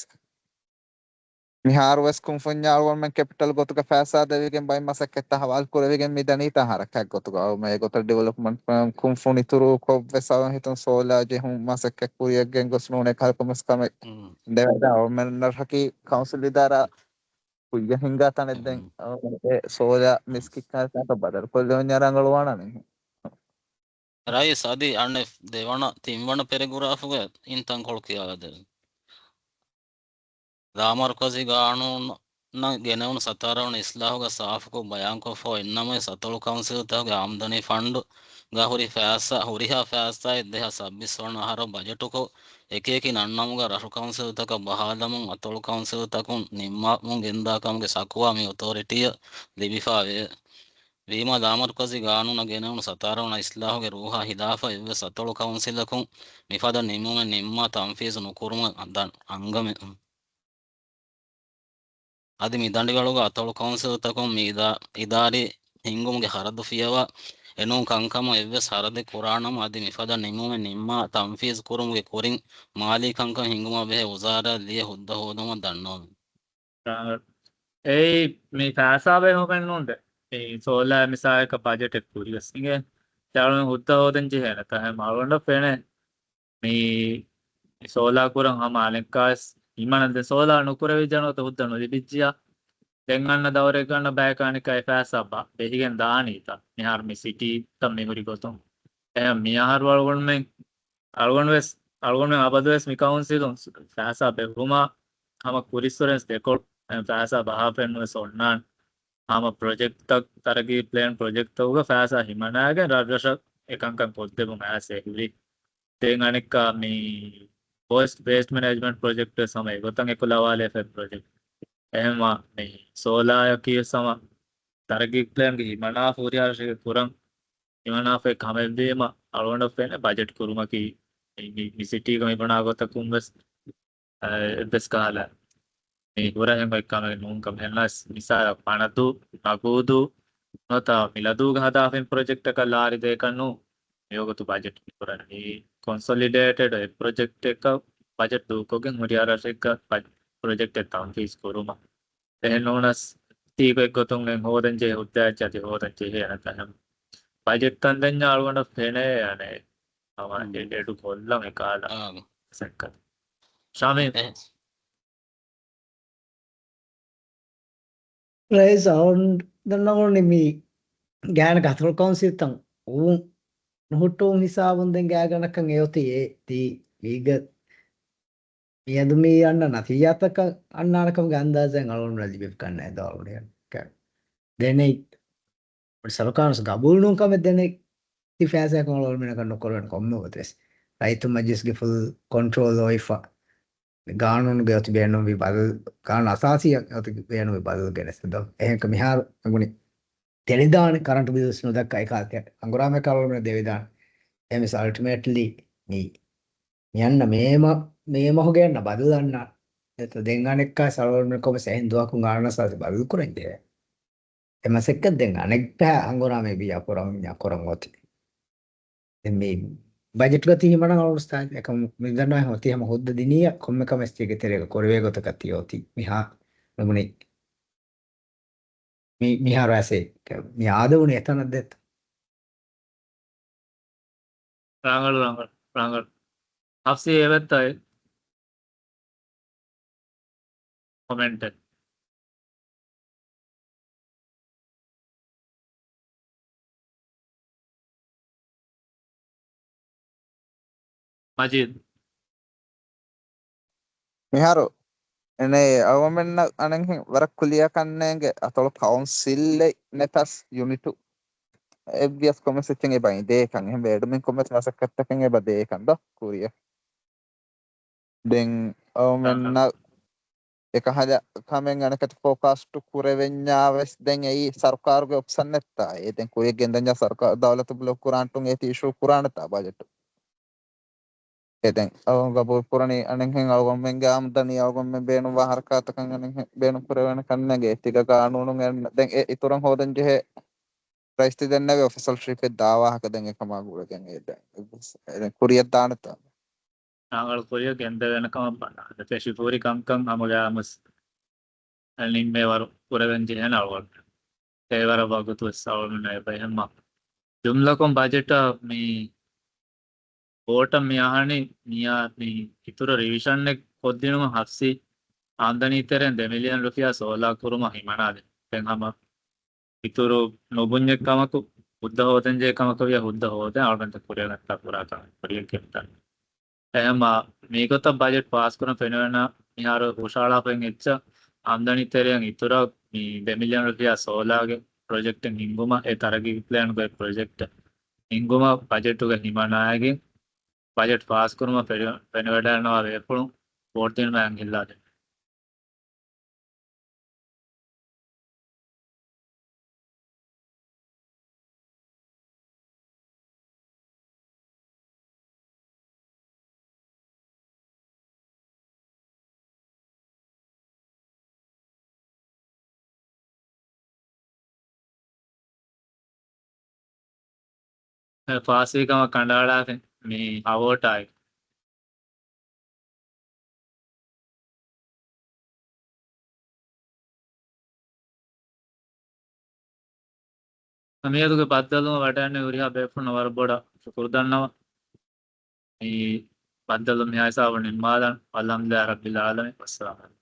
කුම්ෆුඤ්ඤා අවගොම්ෙන් කැපිටල් ගොතුක ෆෑසා දෙවිගෙන් බයි මසක් එත්ත හවාල් කරවිගෙන් මේ දනීතා හරකක් ගොතුක අව මේ ගොත ඩෙවලොප්මන්ට් කුම්ෆුනි තුරු කොබ්වෙසව හිතන් සෝලා ජෙහුම් මසක් කුරියගෙන් ගොස් නූනේ කල්පමස් කම දෙවද අවගොම්ෙන් රකි කවුන්සිල් ඉදාරා පුయ్య හින්ගා තනෙද්දෙන් සෝලා මිස්කික්කාරක බදර කොල්ලොන් යරංගලවානනේ රයි සාදි අන්න දෙවන තිම්වන පෙරගුරාෆුග ඉන්තන් කොල්කියාගද දාමර්කසි ගානුන ගෙනවුණු සතරවන ඉස්ලාහුග සාෆකු බයංකොෆෝ එන්නමයි සතොළු කවන්සිල්තගේ ආම්දනී ෆන්ඩු ගහුරි ෆෑසා හුරිහා ෆෑස්සායි දෙහ සබ්බිස්වරණ අහර බජටුකෝ එකේකි නන්නමුග රහු කවන්සිල්තක බහාදමුන් අතොළු කවන්සිල්තකුන් නිම්මාමුන් ගෙන්දාකම්ගේ සකුවා මේ ඔතෝරිටිය ලිබිෆාවේ වීම දාමර්කසි ගානුන ගෙනවුණු සතරවන ඉස්ලාහුගේ රූහා හිලාෆා එව්ව සතොළු කවන්සිල්ලකුන් මිෆද නිම්මුම නිම්මා තම්ෆීස් නුකුරුම අදන් අංගමෙ అది మీ దండిగಳುగా అతడు కౌన్సిల్తకు మీద ఇదారి ಹಿಂಗುಮ್ಗೆ ಹರದು ಫಿಯವ ಎನು ಕಂಕಮ ಎವ್ವೆಸ್ ಹರದೆ ಕುರಾಣಂ ಅದಿ ಮಿಫದ ನಿಮ್ಮುಮೆ ನಿಮ್ಮ ತಂಫೀಸ್ ಕುರುಮ್ಗೆ ಕುರಿಂ ಮಾಲಿ ಕಂಕಂ ಹಿಂಗುಮ ಬೆಹೆ ಉಜಾರ ಲಿಯ ಹುದ್ದ ಹೋದಮ ದಣ್ಣೋಮಿ ඒ මේ ෆෑසාාවේ හොකන්න නොන්ද ඒ සෝල්ලා මිසායක පජටෙක් පුරිගස්සිගේ චරුණ හුත්ත හෝදංචි හැන තහ මරුවන්ඩ පෙන මේ සෝලාකුරන් හම අලෙක්කාස් ඉමනද සෝලා නුකර විජනත හුද්ද නොලිබිච්චිය දෙංගන්න දවරගන්න බෑකානිකයි ෆෑසබා බෙහිගෙන් දානීත නිහාර්මි සිටී තම් මෙහුරි ගොතුම් එය මියහර වල්ගොන්මෙන් අල්ගොන්වෙස් අල්ගොන අබදවෙස් මිකවුන්සිදුම් ෆෑසා බෙහුමා හම කුරිස්වරෙන්ස් දෙකොල් ෆෑසා බහපෙන්වෙස් ඔන්නාන් හම ප්‍රොජෙක්්තක් තරගී ප්ලේන් ප්‍රොජෙක්්තවග ෆෑසා හිමනාගේ රර්ශක් එකංකන් පොද්දෙබුම් ඇසෙහිලි තේන් අනෙක්කා මේ පෝස්ට් බේස්ඩ් මැනේජ්මන්ට් ප්‍රොජෙක්ට් සමය ගොතන් එකුලවාලේ ෆෙ ප්‍රොජෙක්ට් එහෙම මේ සෝලාය කිය සම තරගී ප්ලේන්ගේ හිමනා ෆූරියාර්ශක කුරන් හිමනාෆේ කමෙල්දීම අලුවන්ඩ ෆෙන බජට් කුරුමකි මිසිටීක මිපනාගොත කුම්බස් එබෙස් කාලා මේ හුරහෙම එක්කම නුන්කම හෙන්නස් නිසා පනතු නගූදු නොත මිලදූ හදාෆෙන් ප්‍රොජෙක්ට් එක ලාරි දෙකන්නු යෝගතු බජට් කරන්නේ කොන්සොලිඩේටඩ් ප්‍රොජෙක්ට් එක බජට් දුකෝගෙන් හුරියාර්ශක ප්‍රොජෙක්ට් එක තම් ෆීස් කුරුම එහෙන් නොනස් තීක එක්ගොතුන්ගෙන් හෝදංචේ උද්දාච්චති හෝදංචේ හේනතනම් බජට් තන්දෙන් ආලුවන්ඩ ෆෙනේ යනේ අවන් ඩෙඩු කොල්ලම කාලා සැක්ක ශාමේ රයිස් අවුන් දන්නගොන්නේ මේ ගෑන කතොල් කවුන්සිල්තන් ඌන් නොහුට්ටුම් හිසාබුන්දෙන් ගෑගනකන් එයොතියේ දී වීග මියදුමී අන්න නතියතක අන්නානකම ගන්දාසෙන් අලුන් රජිබෙප් කන්න දවරුඩිය දෙනෙක් සරකාරස් ගබුල්නුම් කම දෙනෙක් ෆෑසයක් අලුන් මෙනක නොකරන කොම්ම වතස් රයිතු මජස්ගේ ෆුල් කොන්ට්‍රෝල් ඔයිෆා ගානුන්ගේ අති බේනුම් විබල් ගාන අසාසිය අති බේනුම් විබල් ගෙනස්ද එහෙක මිහාර ගුණි තෙලිදාන කරන්ට බිල්ස් නොදක් අයකාතය අංගුරාම කලන දෙවිදාන එමිස් අල්ටිමේට්ලි මේ යන්න මේ මොහොගන්න බදලන්න එත දෙංගනෙක්කා සලවරන කොම සැහින් දුවකු ගාන සාස බදල් කරන්දේ එම සෙක්ක දෙන්න අනෙක් පැ අංගුරාමේ බිය කොරම් කොරම් ොති මේ බජට තිීමන අවස්ථා එක මිදන්න හොති හම හොද්ද දිනිය කොම්මක මස්තික තෙරක කොරවේ ගොතකති යෝති මිහා නමුණේ මිහාර ඇසේ මේ ආද වුණ එතනත් දෙත් රාගල් හෆ්සේ ඒවත්තයි කොමෙන්ට මජීද් මිහාරු එනේ අවමෙන්න අනෙන් වරක් කුලිය කන්නේගේ අතොල කවුන්සිල්ලේ නැතස් යුනිටු එබ්වියස් කොමස් එච්චන් ඒ බයි දේකන් එහෙම බෙඩමින් කොමස් මාසකත්තකන් ඒ බදේ කන්ද කුරිය දෙන් අවමෙන්න එක හද කමෙන් අනකට ෆෝකාස්ට් කුරෙවෙඤ්ඤාවස් දැන් ඒ සර්කාරුගේ ඔප්ෂන් නැත්තා ඒ දැන් කුරිය ගෙන්දඤ්ඤා සර්කාර දවලත බ්ලොක් කුරාන්ටුන් ඒ තීෂු කුරානතා බජට් එතෙන් අවම ගබෝ පුරණි අනෙන් අවගොම්මෙන්ගේ ආමදනි අවගොම්මෙන් බේනු වහරකාතකන් අනෙන් බේනු පුරවන කන්නගේ ටික කානූනුන් දැන් ඒ ඉතුරුන් හොදන් ජෙහෙ ප්‍රයිස්ති දෙන්නගේ ඔෆිෂල් ට්‍රිප් එක දාවාහක දැන් එකම අගුර දැන් ඒ දැන් කුරිය දානත நாங்கள் கொரிய எந்த வெனக்கம் அந்த பெஷிபூரி கம்கம் அமுகாமஸ் நிம்மே வரும் புறவெஞ்சினேன் அவள் தேவர வகுத்து சவுன் பயமா జుమ్లకం బడ్జెట్ మీ ఓటం మీ ఆహని మీ ఇతుర రివిజన్ నే కొద్దినమ హఫ్సి ఆందని తెరెన్ 2 మిలియన్ රුපියා 16 කුරුම හිමනාද දැන් හම ඉතුරු නොබුඤ්ඤ කමක බුද්ධ හෝදෙන් ජේ කමක විය බුද්ධ හෝදෙන් අවන්ත කුරිය නැත්තා පුරා කම කුරිය කෙප්තන් එහෙම මේකත බජට් පාස් කරන ෆෙනවන මිහාර හොෂාලාපෙන් එච්ච ආම්දනි තෙරයන් ඉතුරු මේ 2 මිලියන් රුපියා 16 ගේ ප්‍රොජෙක්ට් එක හිංගුම ඒ තරගී ප්ලෑන් ගේ ප්‍රොජෙක්ට් හිංගුම බජට් එක හිමනායගේ බජට් පාස් කරන ෆෙනවඩනවා වේපුණු වෝට් දෙන මං හිල්ලාද පාසීකම කණ්ඩාලා මේ අවෝටයි මේදුගේ බද්දලම වටන්නේ උරිහා බේපුන වරබොඩ සුකුර්දන්නවා මේ බද්දලම යයිසාව නිර්මාදන් අල්හම්දුලිල්ලාහ් රබ්බිල් ආලමීන් වස්සලාම්